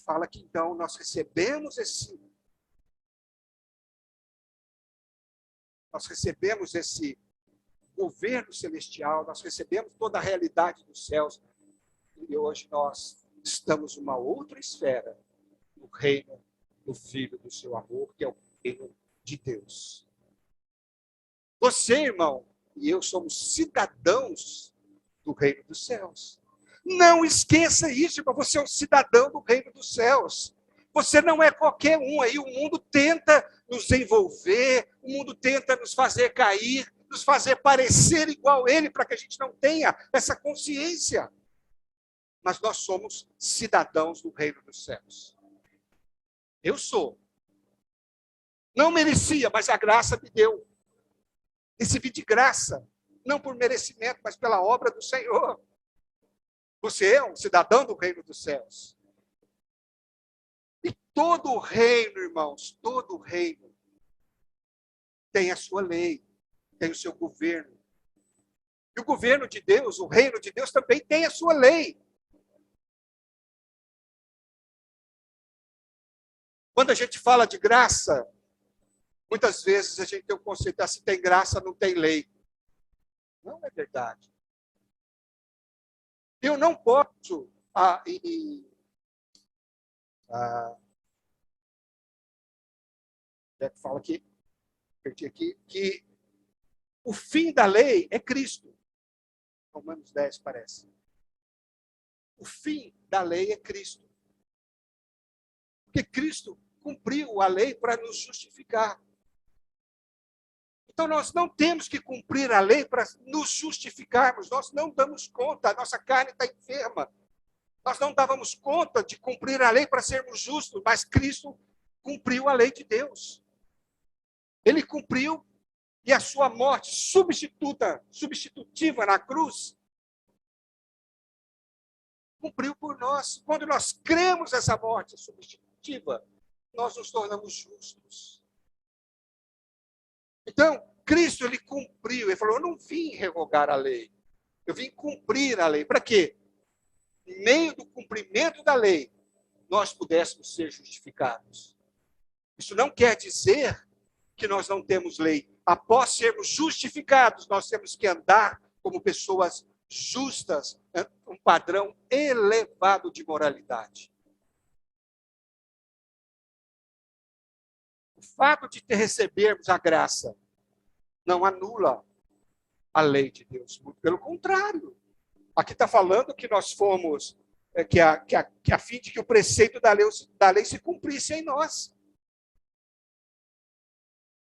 Speaker 1: Fala que então nós recebemos esse governo celestial, nós recebemos toda a realidade dos céus, e hoje nós estamos numa outra esfera, no reino do Filho do seu amor, que é o reino de Deus. Você, irmão, e eu somos cidadãos do reino dos céus. Não esqueça isso, irmão, você é um cidadão do reino dos céus. Você não é qualquer um aí, o mundo tenta nos envolver, o mundo tenta nos fazer cair, nos fazer parecer igual a ele, para que a gente não tenha essa consciência. Mas nós somos cidadãos do reino dos céus. Eu sou. Não merecia, mas a graça me deu. Recebi de graça, não por merecimento, mas pela obra do Senhor. Você é um cidadão do reino dos céus. E todo o reino, irmãos, todo o reino tem a sua lei, tem o seu governo. E o governo de Deus, o reino de Deus também tem a sua lei. Quando a gente fala de graça, muitas vezes a gente tem o conceito, se tem graça, não tem lei. Não é verdade. Eu não posso fala aqui, perdi aqui, que o fim da lei é Cristo. Romanos 10 parece. O fim da lei é Cristo. Porque Cristo cumpriu a lei para nos justificar. Então, nós não temos que cumprir a lei para nos justificarmos. Nós não damos conta, a nossa carne está enferma. Nós não dávamos conta de cumprir a lei para sermos justos, mas Cristo cumpriu a lei de Deus. Ele cumpriu e a sua morte substitutiva na cruz, cumpriu por nós. Quando nós cremos essa morte substitutiva, nós nos tornamos justos. Então, Cristo, ele cumpriu. Ele falou, eu não vim revogar a lei. Eu vim cumprir a lei. Para quê? Em meio do cumprimento da lei, nós pudéssemos ser justificados. Isso não quer dizer que nós não temos lei. Após sermos justificados, nós temos que andar como pessoas justas, um padrão elevado de moralidade. fato de recebermos a graça não anula a lei de Deus. Muito pelo contrário. Aqui está falando que nós fomos, que a fim de que o preceito da lei se cumprisse em nós.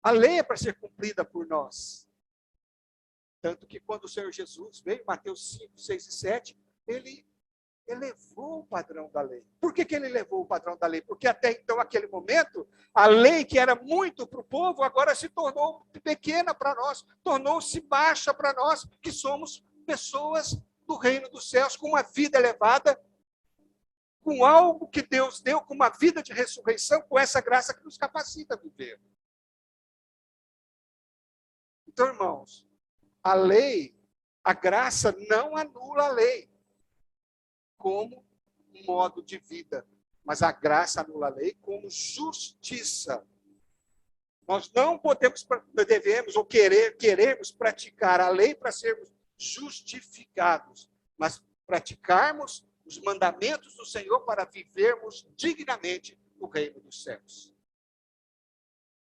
Speaker 1: A lei é para ser cumprida por nós. Tanto que quando o Senhor Jesus veio, Mateus 5, 6 e 7, ele elevou o padrão da lei. Por que ele elevou o padrão da lei? Porque até então, naquele momento, a lei que era muito para o povo, agora se tornou pequena para nós, tornou-se baixa para nós, que somos pessoas do reino dos céus, com uma vida elevada, com algo que Deus deu, com uma vida de ressurreição, com essa graça que nos capacita a viver. Então, irmãos, a lei, a graça não anula a lei como um modo de vida, mas a graça anula a lei como justiça. Nós não devemos ou queremos praticar a lei para sermos justificados, mas praticarmos os mandamentos do Senhor para vivermos dignamente o reino dos céus.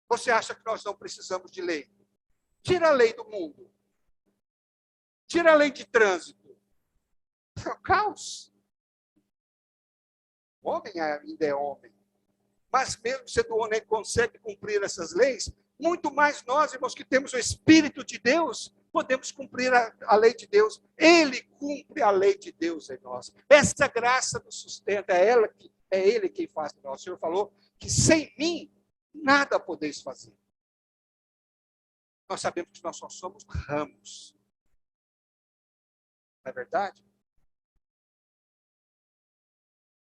Speaker 1: Você acha que nós não precisamos de lei? Tira a lei do mundo. Tira a lei de trânsito. É o caos. O homem ainda é homem. Mas mesmo sendo homem, consegue cumprir essas leis, muito mais nós, irmãos, que temos o Espírito de Deus, podemos cumprir a lei de Deus. Ele cumpre a lei de Deus em nós. Essa graça nos sustenta, é Ele quem faz em nós. O Senhor falou que sem mim, nada podeis fazer. Nós sabemos que nós só somos ramos. Não é verdade?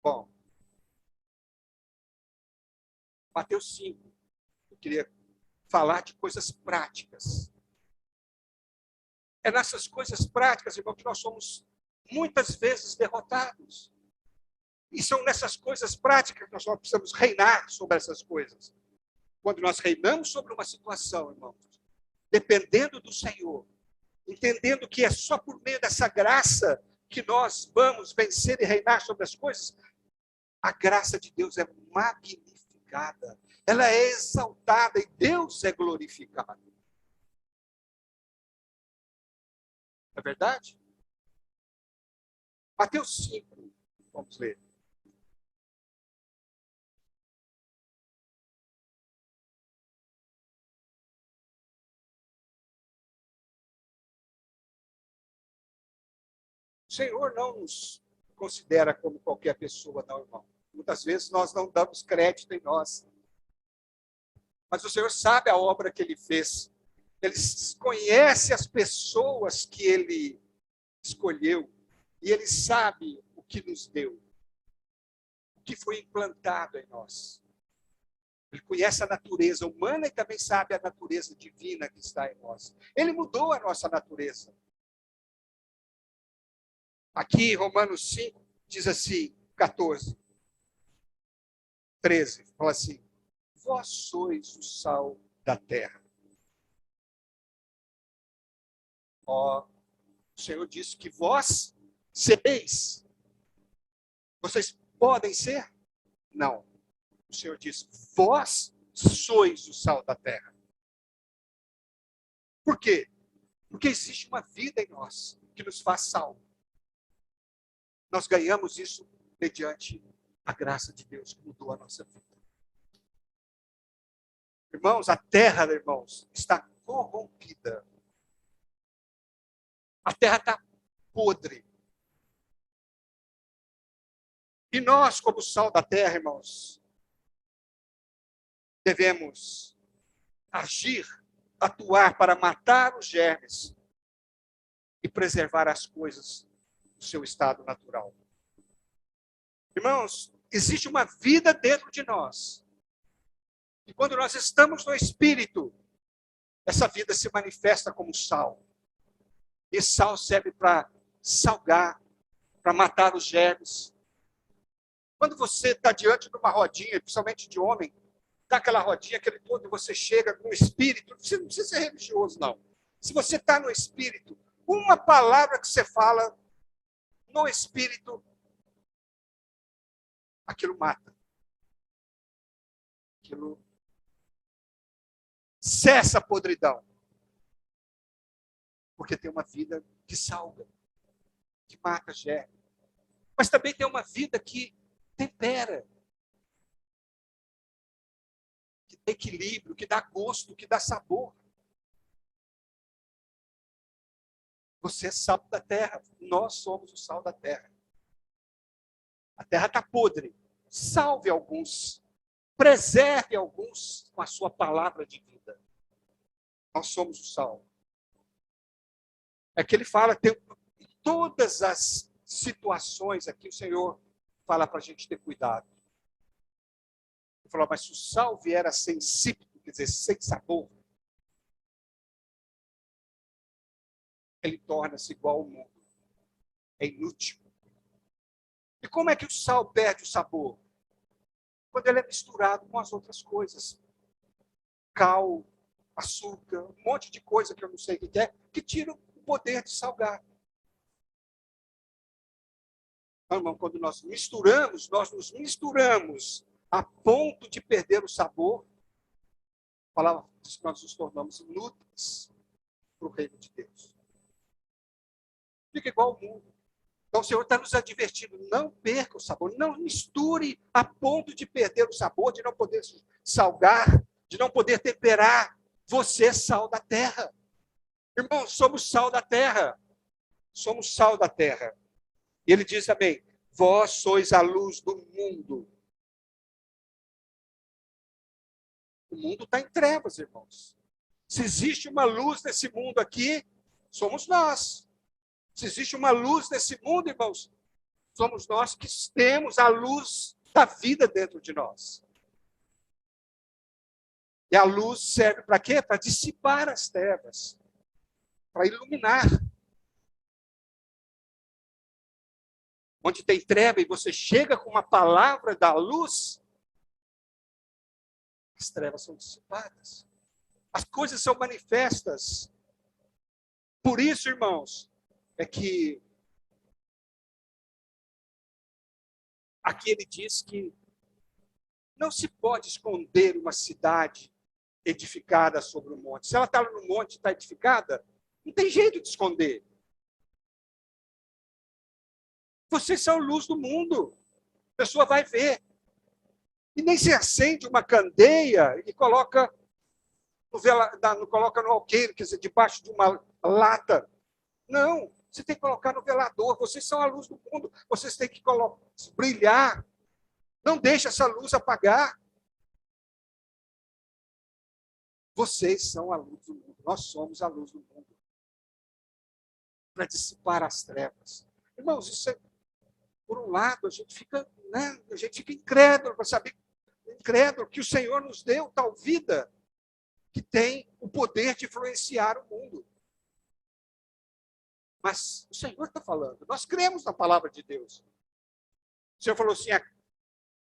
Speaker 1: Bom, Mateus 5, eu queria falar de coisas práticas. É nessas coisas práticas, irmão, que nós somos muitas vezes derrotados. E são nessas coisas práticas que nós precisamos reinar sobre essas coisas. Quando nós reinamos sobre uma situação, irmãos, dependendo do Senhor, entendendo que é só por meio dessa graça que nós vamos vencer e reinar sobre as coisas, a graça de Deus é magnificada, ela é exaltada e Deus é glorificado. Não é verdade? Mateus 5, vamos ler. O Senhor não nos considera como qualquer pessoa, não, irmão. Muitas vezes nós não damos crédito em nós. Mas o Senhor sabe a obra que Ele fez. Ele conhece as pessoas que Ele escolheu. E Ele sabe o que nos deu. O que foi implantado em nós. Ele conhece a natureza humana e também sabe a natureza divina que está em nós. Ele mudou a nossa natureza. Aqui, Romanos 5, diz assim, 14, 13, fala assim, vós sois o sal da terra. Ó, o Senhor disse que vós sereis. Vocês podem ser? Não. O Senhor disse, vós sois o sal da terra. Por quê? Porque existe uma vida em nós que nos faz sal. Nós ganhamos isso mediante a graça de Deus que mudou a nossa vida. Irmãos, a terra, irmãos, está corrompida. A terra está podre. E nós, como sal da terra, irmãos, devemos agir, atuar para matar os germes e preservar as coisas do seu estado natural. Irmãos, existe uma vida dentro de nós. E quando nós estamos no Espírito, essa vida se manifesta como sal. E sal serve para salgar, para matar os germes. Quando você está diante de uma rodinha, principalmente de homem, está aquela rodinha, aquele todo, você chega no Espírito, você não precisa ser religioso, não. Se você está no Espírito, uma palavra que você fala no Espírito, aquilo mata. Aquilo cessa a podridão. Porque tem uma vida que salga, que mata, gera. Mas também tem uma vida que tempera, que dá equilíbrio, que dá gosto, que dá sabor. Você é sal da terra, nós somos o sal da terra. A terra está podre. Salve alguns, preserve alguns com a sua palavra de vida. Nós somos o sal. É que ele fala, tem todas as situações aqui, o Senhor fala para a gente ter cuidado. Ele falou, mas se o sal vier a ser insípido, quer dizer, sem sabor, ele torna-se igual ao mundo. É inútil. E como é que o sal perde o sabor? Quando ele é misturado com as outras coisas. Cal, açúcar, um monte de coisa que eu não sei o que é, que tira o poder de salgar. Então, irmão, quando nós nos misturamos a ponto de perder o sabor, a palavra diz que nós nos tornamos inúteis para o reino de Deus. Fica igual ao mundo. Então o Senhor está nos advertindo, não perca o sabor, não misture a ponto de perder o sabor, de não poder salgar, de não poder temperar. Você é sal da terra. Irmão, somos sal da terra. Somos sal da terra. E ele diz também, vós sois a luz do mundo. O mundo está em trevas, irmãos. Se existe uma luz nesse mundo aqui, somos nós. Se existe uma luz nesse mundo, irmãos, somos nós que temos a luz da vida dentro de nós. E a luz serve para quê? Para dissipar as trevas, para iluminar. Onde tem treva e você chega com uma palavra da luz, as trevas são dissipadas. As coisas são manifestas. Por isso, irmãos, é que aqui ele diz que não se pode esconder uma cidade edificada sobre o monte. Se ela está no monte, está edificada, não tem jeito de esconder. Vocês são luz do mundo. A pessoa vai ver. E nem se acende uma candeia e coloca no alqueire, quer dizer, debaixo de uma lata. Não, você tem que colocar no velador. Vocês são a luz do mundo. Vocês têm que brilhar. Não deixe essa luz apagar. Vocês são a luz do mundo. Nós somos a luz do mundo. Para dissipar as trevas. Irmãos, isso é, por um lado, a gente fica incrédulo para saber, incrédulo que o Senhor nos deu tal vida que tem o poder de influenciar o mundo. Mas o Senhor está falando. Nós cremos na palavra de Deus. O Senhor falou assim,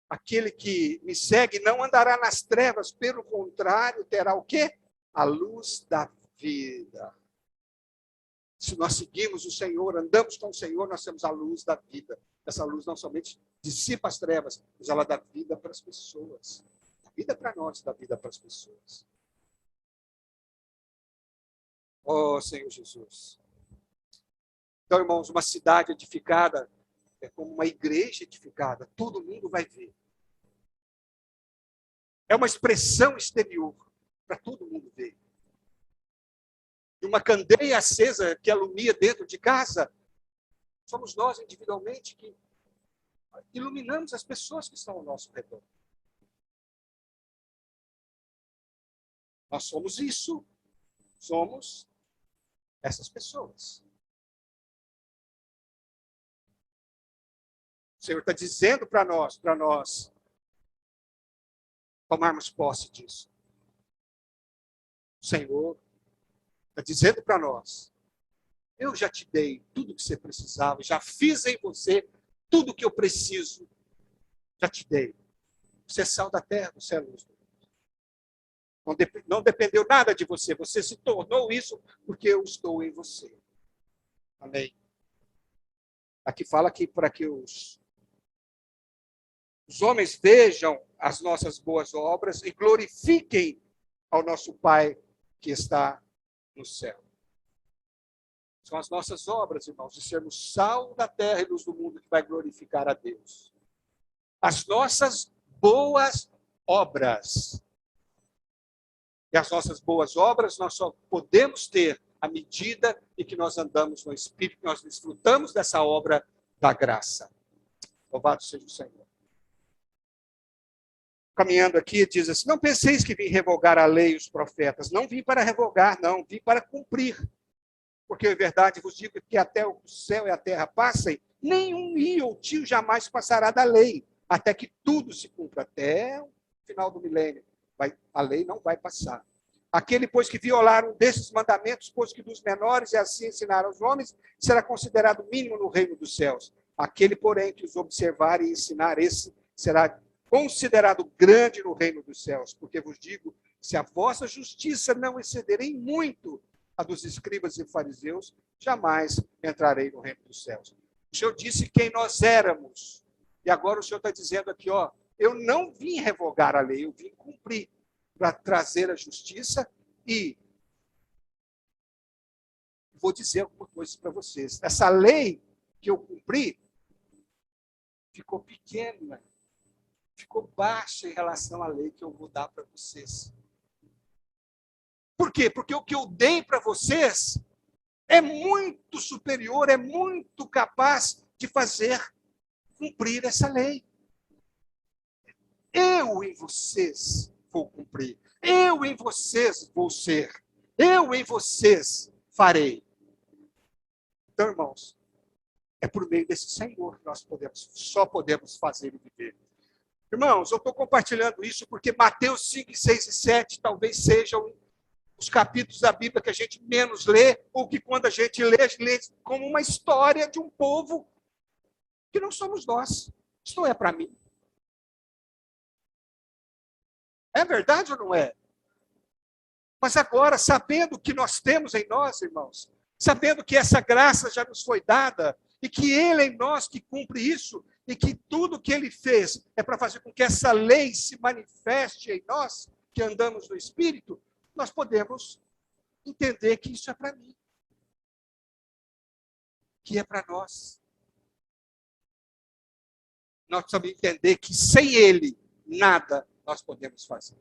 Speaker 1: aquele que me segue não andará nas trevas, pelo contrário, terá o quê? A luz da vida. Se nós seguimos o Senhor, andamos com o Senhor, nós temos a luz da vida. Essa luz não somente dissipa as trevas, mas ela dá vida para as pessoas. Dá vida para nós, dá vida para as pessoas. Oh, Senhor Jesus. Então, irmãos, uma cidade edificada é como uma igreja edificada. Todo mundo vai ver. É uma expressão exterior para todo mundo ver. E uma candeia acesa que alumia dentro de casa, somos nós individualmente que iluminamos as pessoas que estão ao nosso redor. Nós somos isso. Somos essas pessoas. O Senhor está dizendo para nós tomarmos posse disso. O Senhor está dizendo para nós, eu já te dei tudo que você precisava, já fiz em você tudo que eu preciso, já te dei. Você é sal da terra, você é luz do mundo. Não dependeu nada de você, você se tornou isso porque eu estou em você. Amém. Aqui fala que para que os homens vejam as nossas boas obras e glorifiquem ao nosso Pai que está no céu. São as nossas obras, irmãos, de sermos sal da terra e luz do mundo que vai glorificar a Deus. As nossas boas obras. E as nossas boas obras nós só podemos ter à medida em que nós andamos no Espírito, nós desfrutamos dessa obra da graça. Louvado seja o Senhor. Caminhando aqui, diz assim: não penseis que vim revogar a lei e os profetas. Não vim para revogar, não, vim para cumprir. Porque, em verdade, vos digo que até o céu e a terra passem, nenhum i ou tio jamais passará da lei, até que tudo se cumpra, até o final do milênio. A lei não vai passar. Aquele, pois, que violar um desses mandamentos, pois que dos menores e assim ensinar aos homens, será considerado mínimo no reino dos céus. Aquele, porém, que os observar e ensinar, esse será considerado grande no reino dos céus. Porque vos digo, se a vossa justiça não exceder em muito a dos escribas e fariseus, jamais entrarei no reino dos céus. O Senhor disse quem nós éramos. E agora o Senhor está dizendo aqui, ó, eu não vim revogar a lei, eu vim cumprir, para trazer a justiça. E vou dizer alguma coisa para vocês. Essa lei que eu cumpri ficou pequena, ficou baixa em relação à lei que eu vou dar para vocês. Por quê? Porque o que eu dei para vocês é muito superior, é muito capaz de fazer cumprir essa lei. Eu em vocês vou cumprir. Eu em vocês vou ser. Eu em vocês farei. Então, irmãos, é por meio desse Senhor que nós só podemos fazer e viver. Irmãos, eu estou compartilhando isso porque Mateus 5, 6 e 7 talvez sejam os capítulos da Bíblia que a gente menos lê, ou que quando a gente lê como uma história de um povo que não somos nós. Isso não é para mim. É verdade ou não é? Mas agora, sabendo que nós temos em nós, irmãos, sabendo que essa graça já nos foi dada, e que Ele em nós que cumpre isso, e que tudo que Ele fez é para fazer com que essa lei se manifeste em nós, que andamos no Espírito, nós podemos entender que isso é para mim, que é para nós. Nós precisamos entender que sem Ele, nada nós podemos fazer.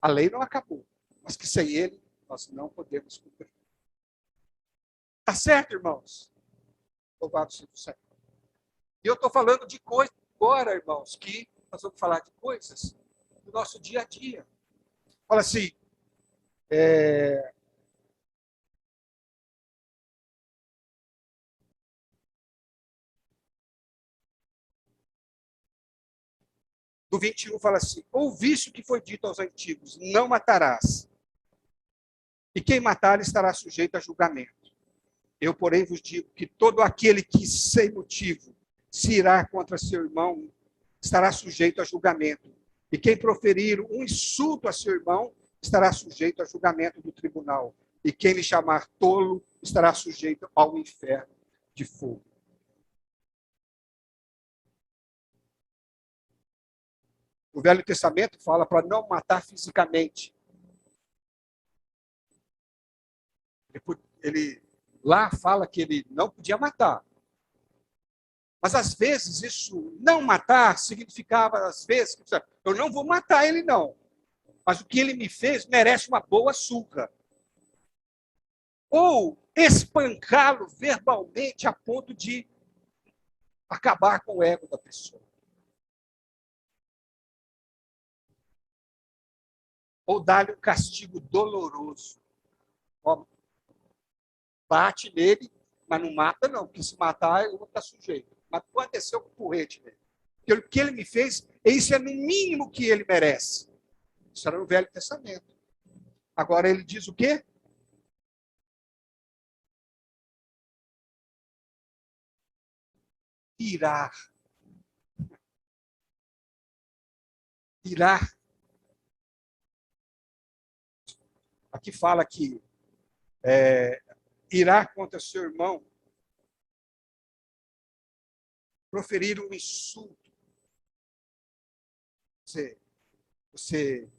Speaker 1: A lei não acabou, mas que sem Ele, nós não podemos cumprir. Tá certo, irmãos? Louvado seja o Senhor. E eu estou falando de coisas agora, irmãos, que nós vamos falar de coisas do nosso dia a dia. Fala assim, do 21 fala assim: ouviste o que foi dito aos antigos, não matarás. E quem matar estará sujeito a julgamento. Eu, porém, vos digo que todo aquele que, sem motivo, se irá contra seu irmão, estará sujeito a julgamento. E quem proferir um insulto a seu irmão, estará sujeito a julgamento do tribunal. E quem lhe chamar tolo, estará sujeito ao inferno de fogo. O Velho Testamento fala para não matar fisicamente. Ele lá fala que ele não podia matar. Mas, às vezes, isso não matar significava, às vezes, eu não vou matar ele, não. Mas o que ele me fez merece uma boa surra. Ou espancá-lo verbalmente a ponto de acabar com o ego da pessoa. Ou dar-lhe um castigo doloroso. Ó, bate nele, mas não mata, não, porque se matar, eu vou estar sujeito. Mas pode descer um porrete nele. Porque o que ele me fez, isso é no mínimo que ele merece. Isso era no Velho Testamento. Agora ele diz o quê? Irar. Irar. Aqui fala que irar contra seu irmão, proferir um insulto. Você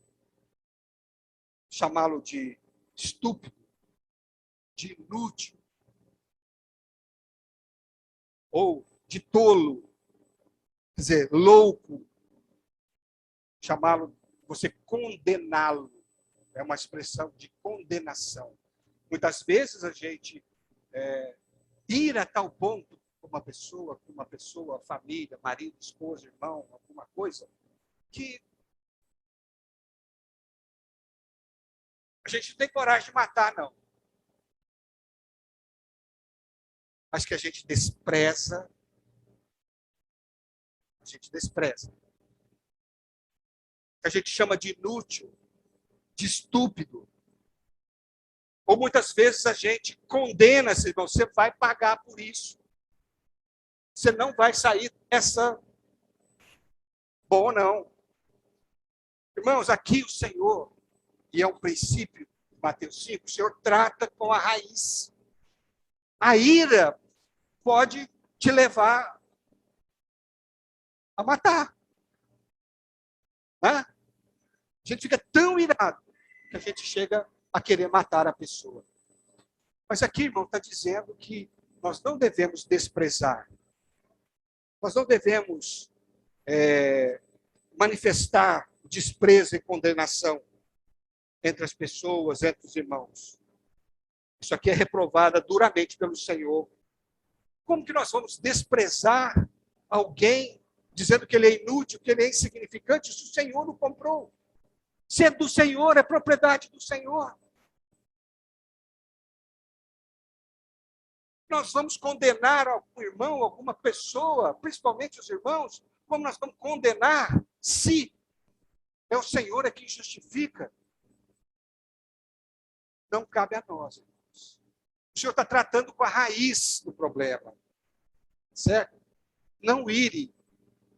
Speaker 1: chamá-lo de estúpido, de inútil, ou de tolo, quer dizer, louco, chamá-lo, você condená-lo, é uma expressão de condenação. Muitas vezes a gente ir a tal ponto com uma pessoa, família, marido, esposa, irmão, alguma coisa, que a gente não tem coragem de matar, não. Mas que a gente despreza. Que a gente chama de inútil, de estúpido. Ou muitas vezes a gente condena esse irmão, você vai pagar por isso. Você não vai sair dessa bom, não. Irmãos, aqui o Senhor, e é um princípio de Mateus 5, o Senhor trata com a raiz. A ira pode te levar a matar. Né? A gente fica tão irado que a gente chega a querer matar a pessoa. Mas aqui, irmão, está dizendo que nós não devemos desprezar. Nós não devemos manifestar desprezo e condenação entre as pessoas, entre os irmãos. Isso aqui é reprovado duramente pelo Senhor. Como que nós vamos desprezar alguém dizendo que ele é inútil, que ele é insignificante, se o Senhor não comprou? Se é do Senhor, é propriedade do Senhor. Nós vamos condenar algum irmão, alguma pessoa, principalmente os irmãos, como nós vamos condenar se é o Senhor é quem justifica? Não cabe a nós, irmãos. O Senhor está tratando com a raiz do problema. Certo? Não ire.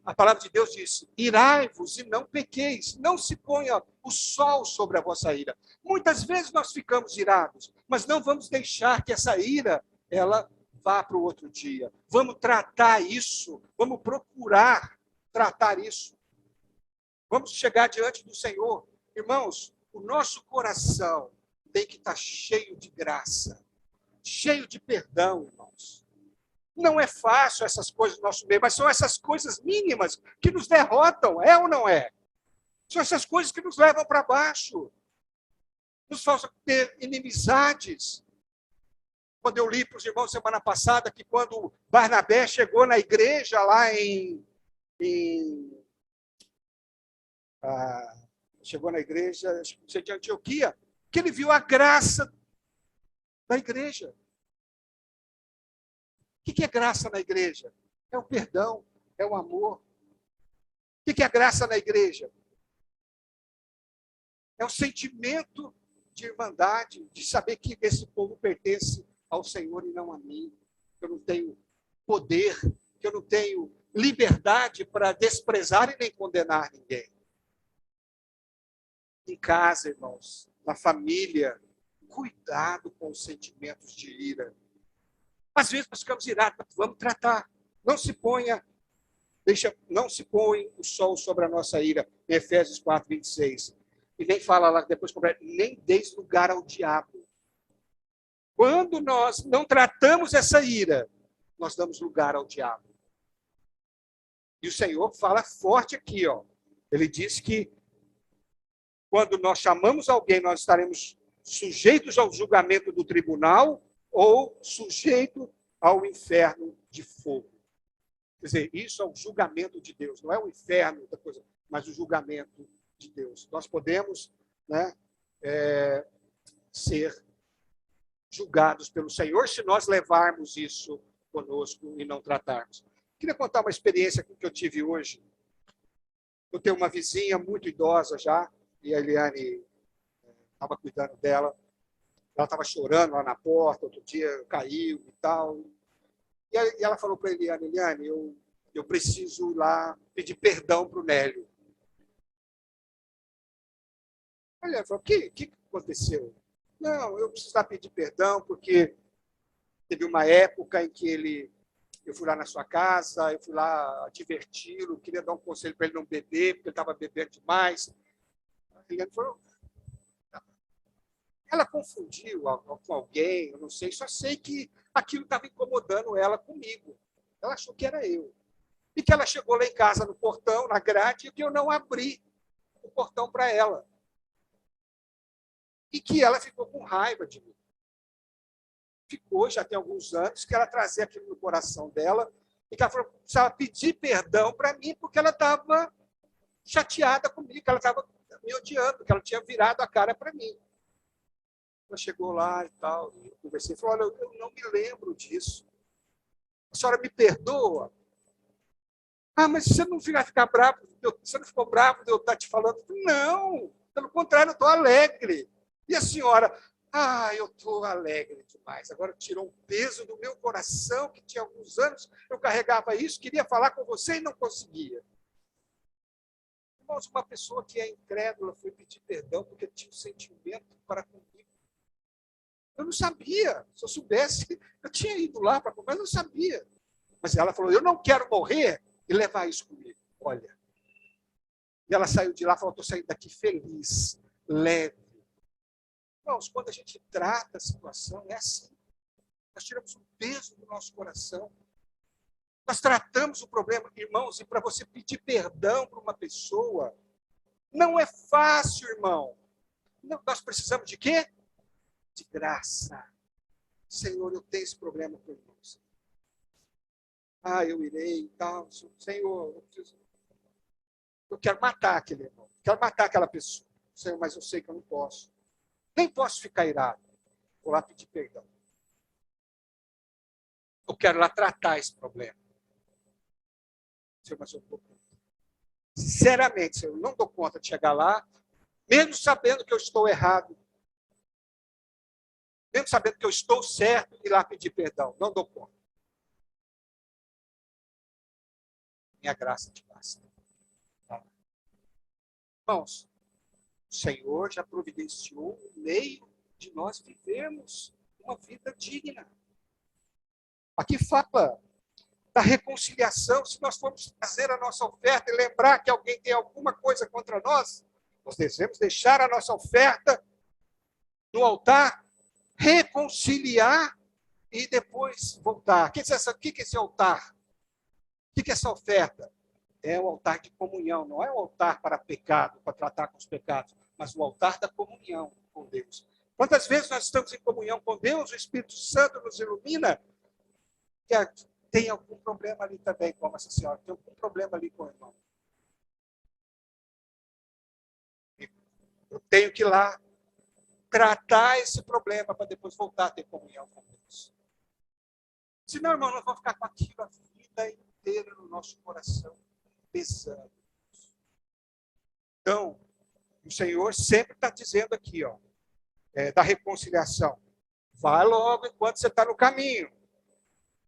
Speaker 1: A palavra de Deus diz, irai-vos e não pequeis. Não se ponha o sol sobre a vossa ira. Muitas vezes nós ficamos irados, mas não vamos deixar que essa ira, ela vá para o outro dia. Vamos tratar isso, vamos procurar tratar isso. Vamos chegar diante do Senhor. Irmãos, o nosso coração tem que estar cheio de graça, cheio de perdão, irmãos. Não é fácil essas coisas no nosso meio, mas são essas coisas mínimas que nos derrotam, é ou não é? São essas coisas que nos levam para baixo, nos fazem ter inimizades. Quando eu li para os irmãos semana passada que quando Barnabé chegou na igreja lá chegou na igreja de Antioquia, que ele viu a graça da igreja. O que é graça na igreja? É o perdão, é o amor. O que é graça na igreja? É o sentimento de irmandade, de saber que esse povo pertence ao Senhor e não a mim. Eu não tenho poder, que eu não tenho liberdade para desprezar e nem condenar ninguém. Em casa, irmãos, na família, cuidado com os sentimentos de ira. Às vezes nós ficamos irados, mas vamos tratar. Não se ponha, não se põe o sol sobre a nossa ira, em Efésios 4, 26. E nem fala lá depois, nem deis lugar ao diabo. Quando nós não tratamos essa ira, nós damos lugar ao diabo. E o Senhor fala forte aqui, ó. Ele diz que quando nós chamamos alguém, nós estaremos sujeitos ao julgamento do tribunal ou sujeito ao inferno de fogo. Quer dizer, isso é o julgamento de Deus, não é o inferno da coisa, mas o julgamento de Deus. Nós podemos, né, ser julgados pelo Senhor se nós levarmos isso conosco e não tratarmos. Queria contar uma experiência que eu tive hoje. Eu tenho uma vizinha muito idosa já, e a Eliane estava cuidando dela. Ela estava chorando lá na porta, outro dia caiu e tal. E ela falou para a Eliane, Eliane, eu preciso ir lá pedir perdão para o Nélio. A Eliane falou, o que aconteceu? Não, eu preciso lá pedir perdão porque teve uma época em que eu fui lá na sua casa, eu fui lá diverti-lo, queria dar um conselho para ele não beber, porque ele estava bebendo demais. A Eliane falou, Ela confundiu com alguém, eu não sei, só sei que aquilo estava incomodando ela comigo. Ela achou que era eu. E que ela chegou lá em casa no portão, na grade, e que eu não abri o portão para ela. E que ela ficou com raiva de mim. Ficou, já tem alguns anos, que ela trazia aquilo no coração dela, e que ela falou, precisava pedir perdão para mim, porque ela estava chateada comigo, que ela estava me odiando, que ela tinha virado a cara para mim. Ela chegou lá e tal, e eu conversei, falou, olha, eu não me lembro disso. A senhora me perdoa? Ah, mas você não vai ficar bravo, você não ficou bravo de eu estar te falando? Não, pelo contrário, eu estou alegre. E a senhora, eu estou alegre demais. Agora tirou um peso do meu coração, que tinha alguns anos, eu carregava isso, queria falar com você e não conseguia. Irmãos, uma pessoa que é incrédula foi pedir perdão porque tinha um sentimento para comigo. Eu não sabia. Se eu soubesse, eu tinha ido lá para comer, mas eu não sabia. Mas ela falou, eu não quero morrer e levar isso comigo. Olha. E ela saiu de lá e falou, estou saindo daqui feliz, leve. Irmãos, quando a gente trata a situação, é assim. Nós tiramos o peso do nosso coração. Nós tratamos o problema, irmãos, e para você pedir perdão para uma pessoa, não é fácil, irmão. Não, nós precisamos de quê? De graça. Senhor, eu tenho esse problema com irmãos. Eu irei e tal. Senhor, eu quero matar aquele irmão. Quero matar aquela pessoa. Senhor, mas eu sei que eu não posso. Nem posso ficar irado. Vou lá pedir perdão. Eu quero lá tratar esse problema. Senhor, mas eu não dou conta. Sinceramente, Senhor, eu não dou conta de chegar lá, mesmo sabendo que eu estou errado, mesmo sabendo que eu estou certo, ir lá pedir perdão. Não dou conta. Minha graça te basta. Irmãos, o Senhor já providenciou um meio de nós vivermos uma vida digna. Aqui fala da reconciliação. Se nós formos fazer a nossa oferta e lembrar que alguém tem alguma coisa contra nós, nós devemos deixar a nossa oferta no altar, reconciliar e depois voltar. O que é esse altar? O que é essa oferta? É o altar de comunhão, não é o altar para pecado, para tratar com os pecados, mas o altar da comunhão com Deus. Quantas vezes nós estamos em comunhão com Deus, o Espírito Santo nos ilumina, que tem algum problema ali também, como essa senhora, tem algum problema ali com o irmão. Eu tenho que ir lá tratar esse problema para depois voltar a ter comunhão com Deus. Senão, irmão, nós vamos ficar com aquilo a vida inteira no nosso coração, pesando. Então, o Senhor sempre está dizendo aqui, da reconciliação. Vai logo enquanto você está no caminho.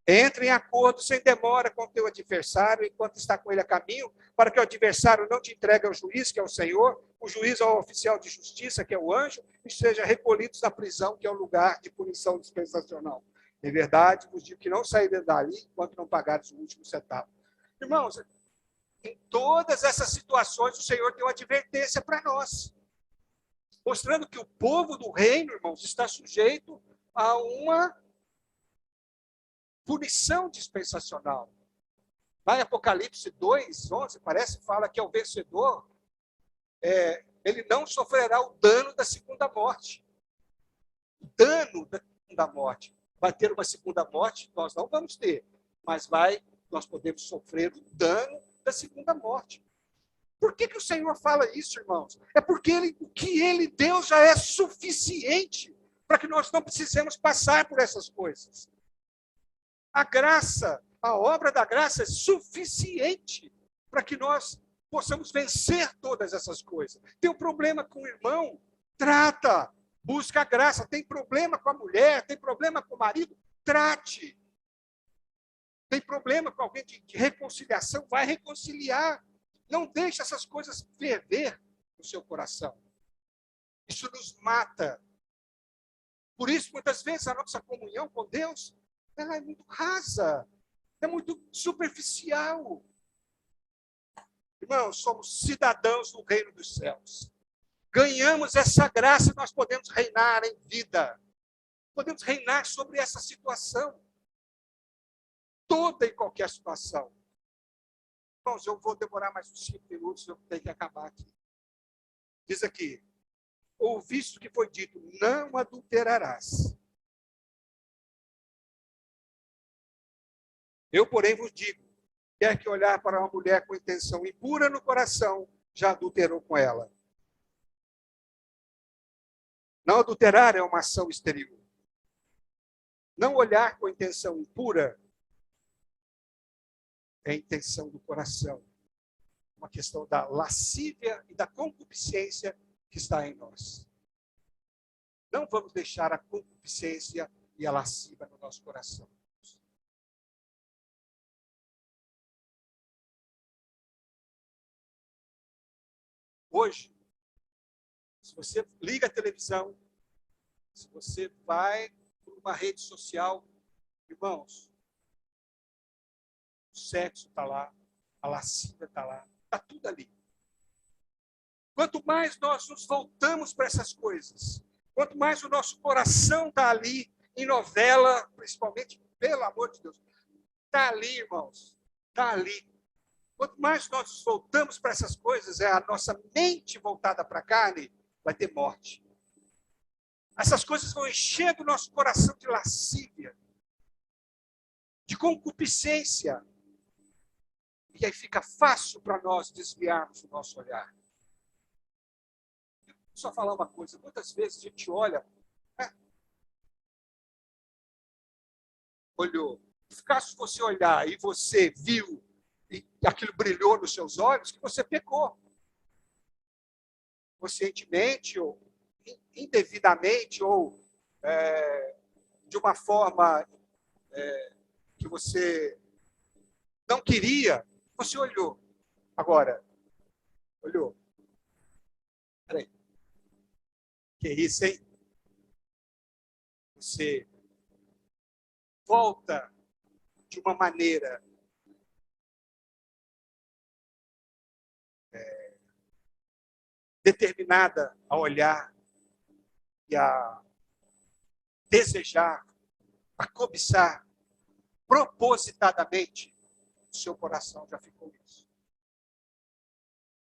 Speaker 1: Entre em acordo sem demora com o teu adversário enquanto está com ele a caminho, para que o adversário não te entregue ao juiz, que é o Senhor, o juiz ao oficial de justiça, que é o anjo, e sejam recolhidos da prisão, que é o lugar de punição dispensacional. Em verdade, vos digo que não sairei dali enquanto não pagares o último centavo. Irmãos, em todas essas situações, o Senhor deu advertência para nós, mostrando que o povo do reino, irmãos, está sujeito a uma punição dispensacional. Lá em Apocalipse 2, 11, parece que fala que é o vencedor, ele não sofrerá o dano da segunda morte. O dano da segunda morte. Vai ter uma segunda morte? Nós não vamos ter, mas nós podemos sofrer o dano da segunda morte. Por que o Senhor fala isso, irmãos? É porque o que Ele deu já é suficiente para que nós não precisemos passar por essas coisas. A graça, a obra da graça é suficiente para que nós possamos vencer todas essas coisas. Tem um problema com o irmão? Trata, busca a graça. Tem problema com a mulher, tem problema com o marido? Trate. Tem problema com alguém de reconciliação? Vai reconciliar. Não deixe essas coisas ferver no seu coração. Isso nos mata. Por isso, muitas vezes, a nossa comunhão com Deus ela é muito rasa, é muito superficial. Irmãos, somos cidadãos do reino dos céus. ganhamos essa graça, nós podemos reinar em vida. Podemos reinar sobre essa situação. Toda e qualquer situação. Irmãos, eu vou demorar mais uns 5 minutos, eu tenho que acabar aqui. Diz aqui, ouviste o que foi dito, não adulterarás. Eu, porém, vos digo, quer que olhar para uma mulher com intenção impura no coração, já adulterou com ela. Não adulterar é uma ação exterior. Não olhar com intenção impura é a intenção do coração. Uma questão da lascívia e da concupiscência que está em nós. Não vamos deixar a concupiscência e a lascívia no nosso coração. Hoje, se você liga a televisão, se você vai para uma rede social, irmãos, o sexo está lá, a lascívia está lá, está tudo ali. Quanto mais nós nos voltamos para essas coisas, quanto mais o nosso coração está ali, em novela, principalmente, pelo amor de Deus, está ali, irmãos, está ali. Quanto mais nós nos voltamos para essas coisas, é a nossa mente voltada para a carne, vai ter morte. Essas coisas vão enchendo o nosso coração de lascívia, de concupiscência. E aí fica fácil para nós desviarmos o nosso olhar. Vou só falar uma coisa, muitas vezes a gente olha, olhou, caso você olhar e você viu, e aquilo brilhou nos seus olhos, que você pecou. Conscientemente, ou indevidamente, ou de uma forma que você não queria, você olhou. Agora, olhou. Peraí. Que isso, hein? Você volta de uma maneira determinada a olhar e a desejar, a cobiçar, propositadamente, o seu coração já ficou isso.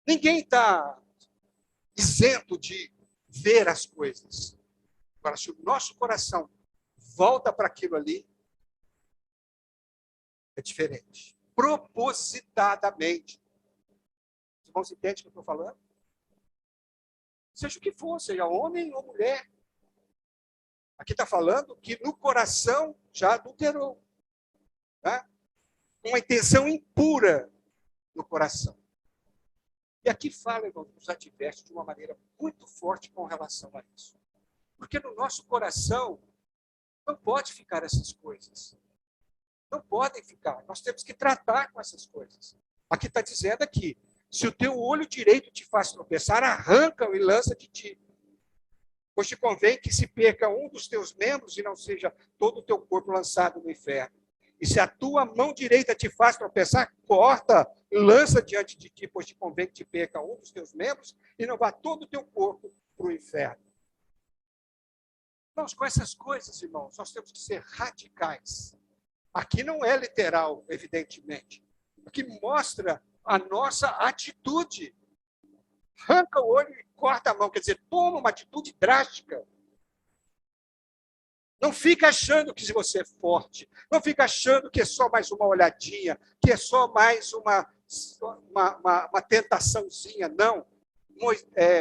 Speaker 1: Ninguém está isento de ver as coisas. Agora, se o nosso coração volta para aquilo ali, é diferente. Propositadamente. Os irmãos entendem o que eu estou falando? Seja o que for, seja homem ou mulher. Aqui está falando que no coração já adulterou. Tá? Uma intenção impura no coração. E aqui fala, irmão, nos adverte de uma maneira muito forte com relação a isso. Porque no nosso coração não pode ficar essas coisas. Não podem ficar. Nós temos que tratar com essas coisas. Aqui está dizendo aqui, se o teu olho direito te faz tropeçar, arranca-o e lança de ti. Pois te convém que se perca um dos teus membros e não seja todo o teu corpo lançado no inferno. E se a tua mão direita te faz tropeçar, corta e lança diante de ti, pois te convém que te perca um dos teus membros e não vá todo o teu corpo para o inferno. Irmãos, com essas coisas, irmãos, nós temos que ser radicais. Aqui não é literal, evidentemente. Aqui mostra a nossa atitude. Arranca o olho e corta a mão. Quer dizer, toma uma atitude drástica. Não fica achando que você é forte. Não fica achando que é só mais uma olhadinha, que é só mais uma tentaçãozinha. Não.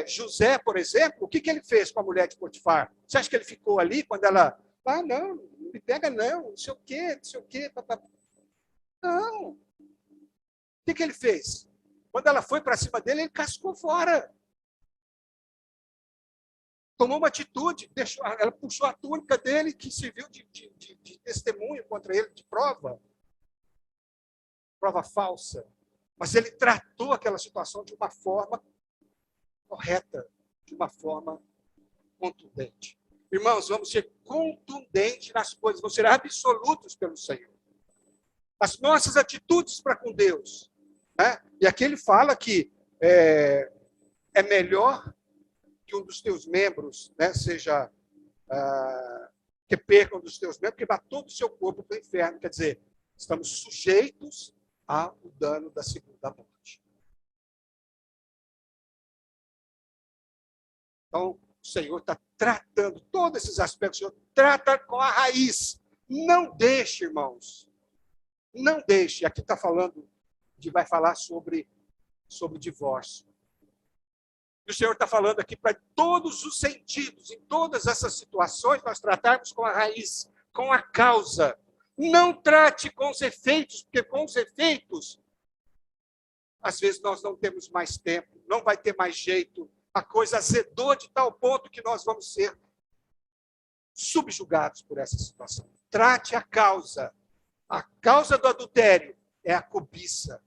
Speaker 1: José, por exemplo, o que ele fez com a mulher de Potifar? Você acha que ele ficou ali quando ela... Ah, não me pega não sei o quê, não sei o quê. Papá. Não. O que ele fez? Quando ela foi para cima dele, ele cascou fora. Tomou uma atitude, ela puxou a túnica dele, que serviu de testemunho contra ele, de prova falsa. Mas ele tratou aquela situação de uma forma correta, de uma forma contundente. Irmãos, vamos ser contundentes nas coisas, vamos ser absolutos pelo Senhor. As nossas atitudes para com Deus. Né? E aqui ele fala que é melhor que um dos teus membros, né, que perca um dos teus membros, que vá todo o seu corpo para o inferno. Quer dizer, estamos sujeitos ao dano da segunda morte. Então, o Senhor está tratando todos esses aspectos, o Senhor trata com a raiz. Não deixe, irmãos, não deixe. Aqui está falando, vai falar sobre divórcio. E o Senhor está falando aqui para todos os sentidos, em todas essas situações, nós tratarmos com a raiz, com a causa. Não trate com os efeitos, porque com os efeitos, às vezes nós não temos mais tempo, não vai ter mais jeito, a coisa azedou de tal ponto que nós vamos ser subjugados por essa situação. Trate a causa. A causa do adultério é a cobiça.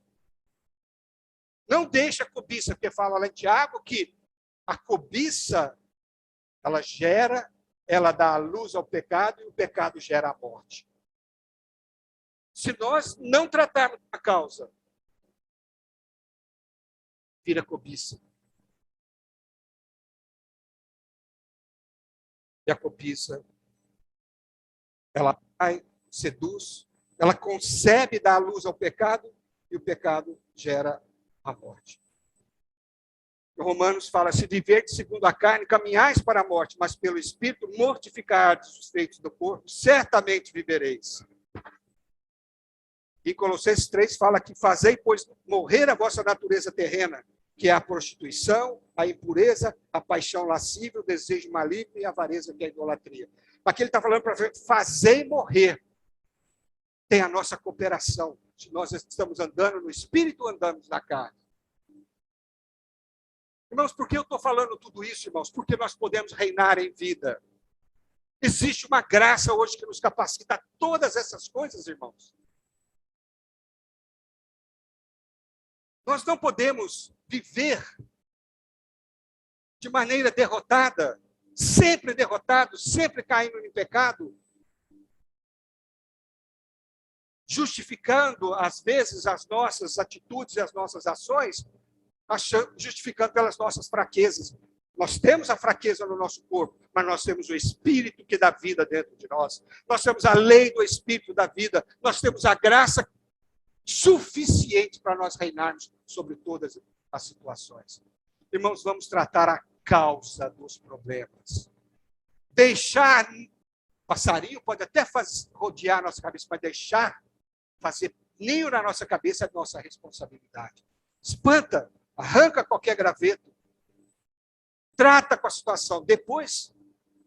Speaker 1: Não deixe a cobiça, porque fala lá em Tiago que a cobiça, ela dá a luz ao pecado e o pecado gera a morte. Se nós não tratarmos a causa, vira cobiça. E a cobiça, ela seduz, ela concebe dar a luz ao pecado e o pecado gera a morte. Romanos fala, se viverdes segundo a carne, caminhais para a morte, mas pelo Espírito mortificardes os feitos do corpo, certamente vivereis. E Colossenses 3 fala que fazei, pois, morrer a vossa natureza terrena, que é a prostituição, a impureza, a paixão lascívia, o desejo maligno e a avareza, que é a idolatria. Aqui ele está falando para fazer morrer. Tem a nossa cooperação. Se nós estamos andando no Espírito, andamos na carne. Irmãos, por que eu estou falando tudo isso, irmãos? Porque nós podemos reinar em vida. Existe uma graça hoje que nos capacita a todas essas coisas, irmãos. Nós não podemos viver de maneira derrotada, sempre derrotados, sempre caindo em pecado, justificando, às vezes, as nossas atitudes e as nossas ações, justificando pelas nossas fraquezas. Nós temos a fraqueza no nosso corpo, mas nós temos o Espírito que dá vida dentro de nós. Nós temos a lei do Espírito da vida. Nós temos a graça suficiente para nós reinarmos sobre todas as situações. Irmãos, vamos tratar a causa dos problemas. Deixar, passarinho pode até rodear a nossa cabeça, mas deixar fazer ninho na nossa cabeça é nossa responsabilidade. Espanta, arranca qualquer graveto, trata com a situação. Depois,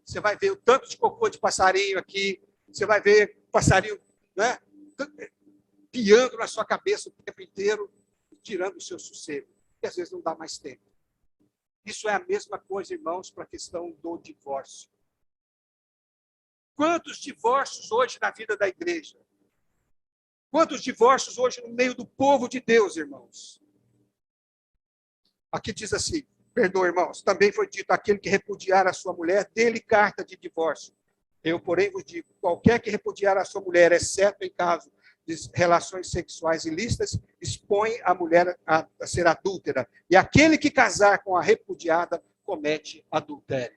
Speaker 1: você vai ver o tanto de cocô de passarinho aqui, você vai ver passarinho, né, piando na sua cabeça o tempo inteiro, tirando o seu sossego, que às vezes não dá mais tempo. Isso é a mesma coisa, irmãos, para a questão do divórcio. Quantos divórcios hoje na vida da igreja? Quantos divórcios hoje no meio do povo de Deus, irmãos? Aqui diz assim, perdoa, irmãos, também foi dito, aquele que repudiar a sua mulher, dê-lhe carta de divórcio. Eu, porém, vos digo, qualquer que repudiar a sua mulher, exceto em caso de relações sexuais ilícitas, expõe a mulher a ser adúltera. E aquele que casar com a repudiada comete adultério.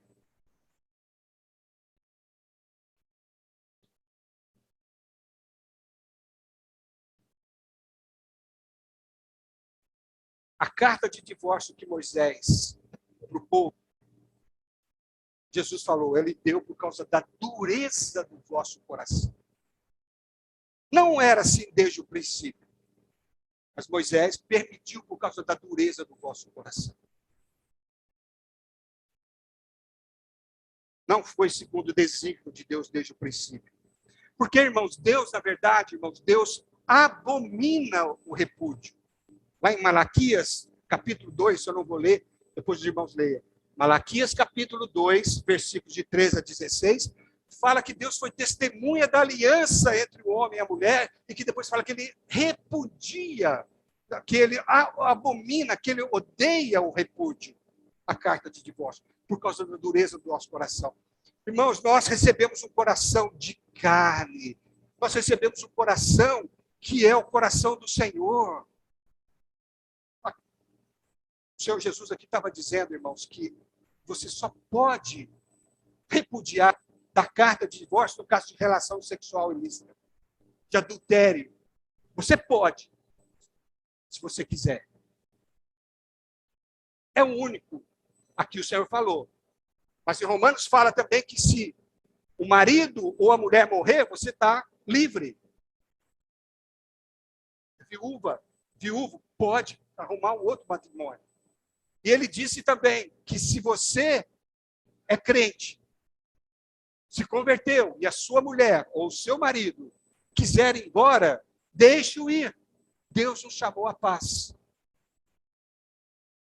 Speaker 1: A carta de divórcio que Moisés, para o povo, Jesus falou, ele deu por causa da dureza do vosso coração. Não era assim desde o princípio. Mas Moisés permitiu por causa da dureza do vosso coração. Não foi segundo o desígnio de Deus desde o princípio. Porque, irmãos, Deus, na verdade, irmãos, Deus abomina o repúdio. Lá em Malaquias, capítulo 2, se eu não vou ler, depois os irmãos leiam. Malaquias, capítulo 2, versículos de 13 a 16, fala que Deus foi testemunha da aliança entre o homem e a mulher, e que depois fala que ele repudia, que ele abomina, que ele odeia o repúdio, a carta de divórcio, por causa da dureza do nosso coração. Irmãos, nós recebemos um coração de carne, nós recebemos um coração que é o coração do Senhor. O Senhor Jesus aqui estava dizendo, irmãos, que você só pode repudiar da carta de divórcio no caso de relação sexual ilícita, de adultério. Você pode, se você quiser. É o único. Aqui o Senhor falou. Mas em Romanos fala também que se o marido ou a mulher morrer, você está livre. Viúvo pode arrumar um outro matrimônio. E ele disse também que se você é crente, se converteu, e a sua mulher ou o seu marido quiser ir embora, deixe-o ir. Deus nos chamou à paz.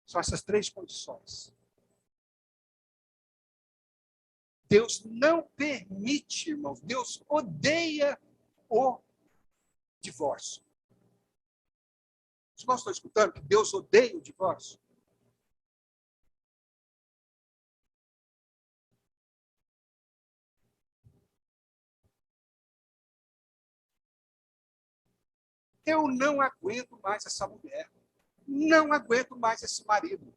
Speaker 1: São essas 3 condições. Deus não permite, irmãos, Deus odeia o divórcio. Os irmãos estão escutando que Deus odeia o divórcio? Eu não aguento mais essa mulher. Não aguento mais esse marido.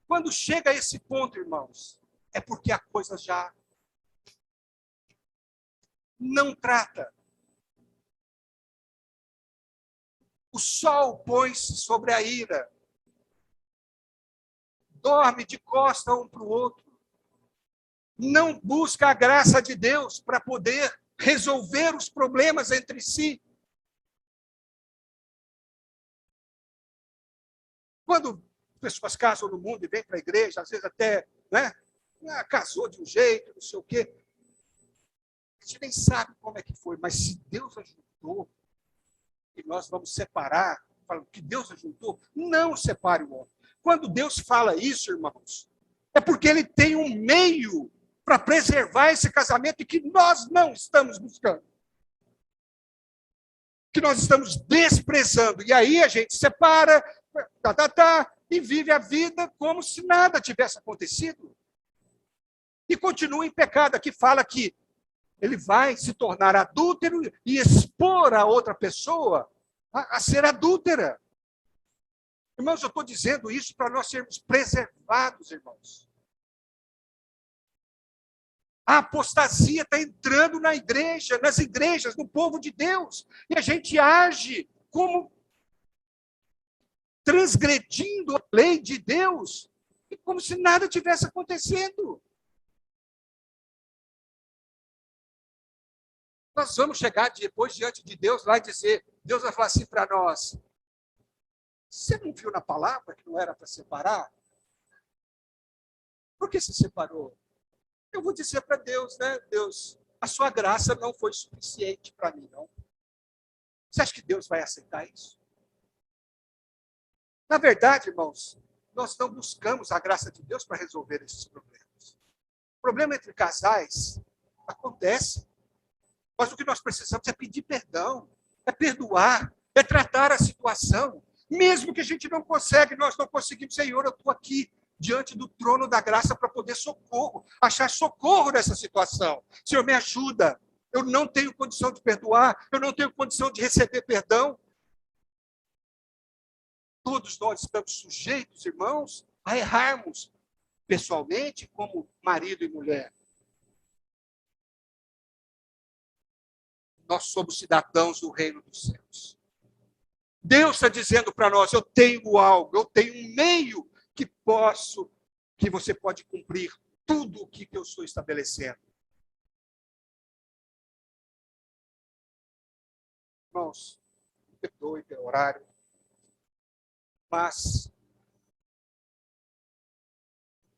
Speaker 1: Quando chega a esse ponto, irmãos, é porque a coisa já não trata. O sol põe-se sobre a ira. Dorme de costa um para o outro. Não busca a graça de Deus para poder resolver os problemas entre si. Quando pessoas casam no mundo e vêm para a igreja, às vezes até, né, casou de um jeito, não sei o quê. A gente nem sabe como é que foi, mas se Deus ajudou, e nós vamos separar, falando que Deus ajudou, não separe o homem. Quando Deus fala isso, irmãos, é porque ele tem um meio para preservar esse casamento e que nós não estamos buscando. Que nós estamos desprezando. E aí a gente separa, e vive a vida como se nada tivesse acontecido. E continua em pecado. Aqui fala que ele vai se tornar adúltero e expor a outra pessoa a ser adúltera. Irmãos, eu estou dizendo isso para nós sermos preservados, irmãos. A apostasia está entrando na igreja, nas igrejas, no povo de Deus. E a gente age como transgredindo a lei de Deus, e como se nada tivesse acontecendo. Nós vamos chegar depois diante de Deus lá e dizer, Deus vai falar assim para nós, você não viu na palavra que não era para separar? Por que se separou? Eu vou dizer para Deus, né? Deus, a sua graça não foi suficiente para mim, não. Você acha que Deus vai aceitar isso? Na verdade, irmãos, nós não buscamos a graça de Deus para resolver esses problemas. O problema entre casais acontece. Mas o que nós precisamos é pedir perdão, é perdoar, é tratar a situação. Mesmo que a gente não consegue, nós não conseguimos, Senhor, eu estou aqui diante do trono da graça para poder achar socorro nessa situação. Senhor, me ajuda. Eu não tenho condição de perdoar, eu não tenho condição de receber perdão. Todos nós estamos sujeitos, irmãos, a errarmos pessoalmente como marido e mulher. Nós somos cidadãos do reino dos céus. Deus está dizendo para nós, eu tenho algo, eu tenho um meio que você pode cumprir tudo o que eu estou estabelecendo. Irmãos, me perdoe pelo horário, mas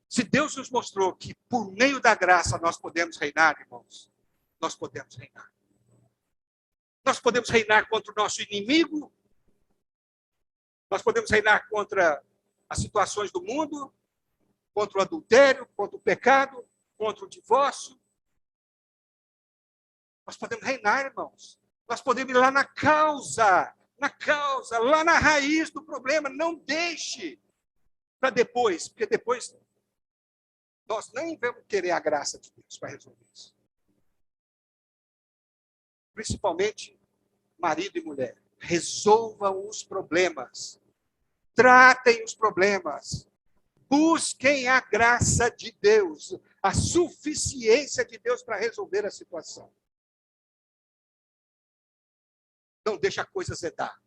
Speaker 1: se Deus nos mostrou que por meio da graça nós podemos reinar, irmãos, nós podemos reinar. Nós podemos reinar contra o nosso inimigo, nós podemos reinar contra as situações do mundo, contra o adultério, contra o pecado, contra o divórcio. Nós podemos reinar, irmãos. Nós podemos ir lá na causa, lá na raiz do problema. Não deixe para depois, porque depois nós nem vamos querer a graça de Deus para resolver isso. Principalmente marido e mulher. Resolvam os problemas. Tratem os problemas. Busquem a graça de Deus, a suficiência de Deus para resolver a situação. Não deixa a coisa azedar.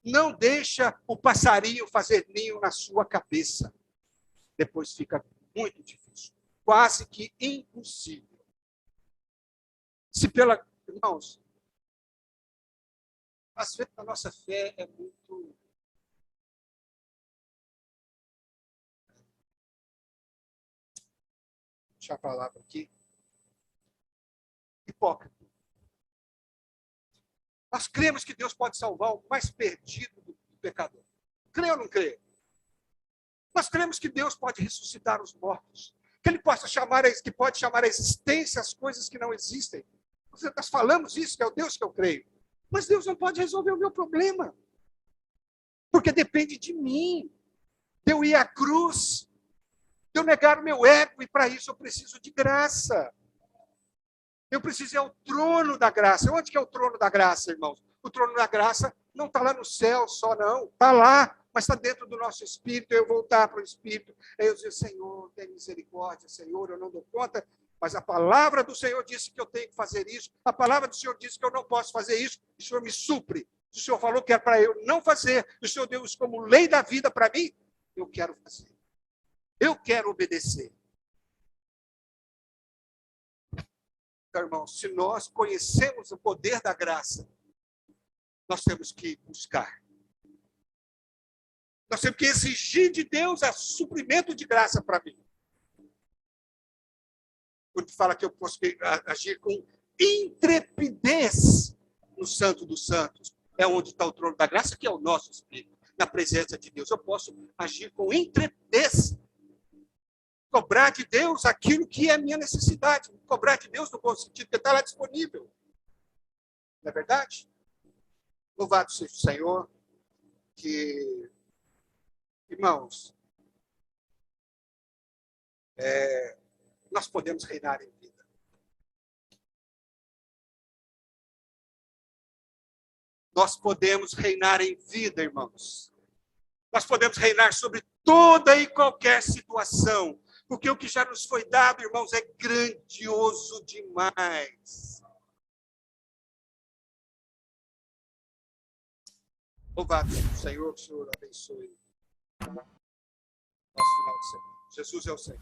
Speaker 1: Não deixa o passarinho fazer ninho na sua cabeça. Depois fica muito difícil, quase que impossível. Irmãos, às vezes a nossa fé é muito... Deixa a palavra aqui. Hipócrita. Nós cremos que Deus pode salvar o mais perdido do pecador. Crê ou não crê? Nós cremos que Deus pode ressuscitar os mortos. Que Ele pode chamar a existência as coisas que não existem. Nós falamos isso, que é o Deus que eu creio. Mas Deus não pode resolver o meu problema. Porque depende de mim. De eu ir à cruz. De eu negar o meu ego. E para isso eu preciso de graça. Eu preciso ir ao trono da graça. Onde que é o trono da graça, irmãos? O trono da graça não está lá no céu só, não. Está lá, mas está dentro do nosso espírito. Eu voltar para o espírito. Aí eu dizer, Senhor, tem misericórdia, Senhor, eu não dou conta. Mas a palavra do Senhor disse que eu tenho que fazer isso. A palavra do Senhor disse que eu não posso fazer isso. O Senhor me supre. O Senhor falou que é para eu não fazer. O Senhor deu isso como lei da vida para mim. Eu quero fazer. Eu quero obedecer. Então, irmãos, se nós conhecemos o poder da graça, nós temos que buscar. Nós temos que exigir de Deus o suprimento de graça para mim. Quando fala que eu posso agir com intrepidez no Santo dos Santos, é onde está o trono da graça, que é o nosso espírito, na presença de Deus. Eu posso agir com intrepidez. Cobrar de Deus aquilo que é a minha necessidade. Cobrar de Deus no bom sentido, que está lá disponível. Não é verdade? Louvado seja o Senhor, que, irmãos, nós podemos reinar em vida. Nós podemos reinar em vida, irmãos. Nós podemos reinar sobre toda e qualquer situação. Porque o que já nos foi dado, irmãos, é grandioso demais. Louvado seja o Senhor, que o Senhor abençoe nosso final de semana. Jesus é o Senhor.